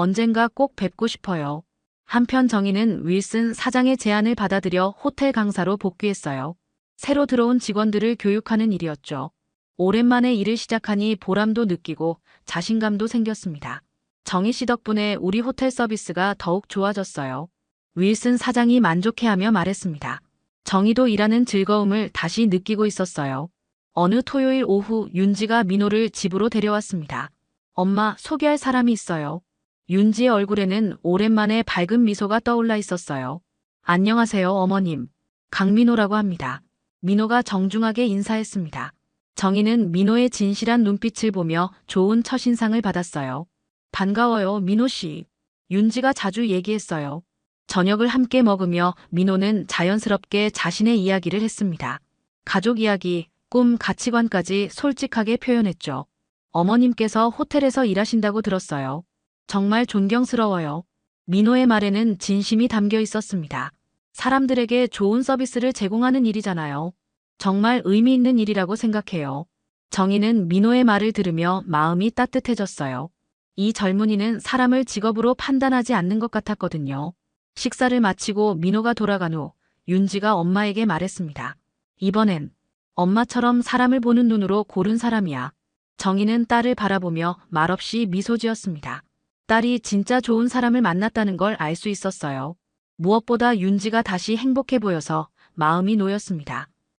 S1: 언젠가 꼭 뵙고 싶어요. 한편 정희는 윌슨 사장의 제안을 받아들여 호텔 강사로 복귀했어요. 새로 들어온 직원들을 교육하는 일이었죠. 오랜만에 일을 시작하니 보람도 느끼고 자신감도 생겼습니다. 정희 씨 덕분에 우리 호텔 서비스가 더욱 좋아졌어요. 윌슨 사장이 만족해하며 말했습니다. 정희도 일하는 즐거움을 다시 느끼고 있었어요. 어느 토요일 오후 윤지가 민호를 집으로 데려왔습니다. 엄마, 소개할 사람이 있어요. 윤지의 얼굴에는 오랜만에 밝은 미소가 떠올라 있었어요. 안녕하세요, 어머님. 강민호라고 합니다. 민호가 정중하게 인사했습니다. 정희는 민호의 진실한 눈빛을 보며 좋은 첫인상을 받았어요. 반가워요, 민호 씨. 윤지가 자주 얘기했어요. 저녁을 함께 먹으며 민호는 자연스럽게 자신의 이야기를 했습니다. 가족 이야기, 꿈, 가치관까지 솔직하게 표현했죠. 어머님께서 호텔에서 일하신다고 들었어요. 정말 존경스러워요. 민호의 말에는 진심이 담겨 있었습니다. 사람들에게 좋은 서비스를 제공하는 일이잖아요. 정말 의미 있는 일이라고 생각해요. 정희는 민호의 말을 들으며 마음이 따뜻해졌어요. 이 젊은이는 사람을 직업으로 판단하지 않는 것 같았거든요. 식사를 마치고 민호가 돌아간 후 윤지가 엄마에게 말했습니다. 이번엔 엄마처럼 사람을 보는 눈으로 고른 사람이야. 정희는 딸을 바라보며 말없이 미소 지었습니다. 딸이 진짜 좋은 사람을 만났다는 걸 알 수 있었어요. 무엇보다 윤지가 다시 행복해 보여서 마음이 놓였습니다.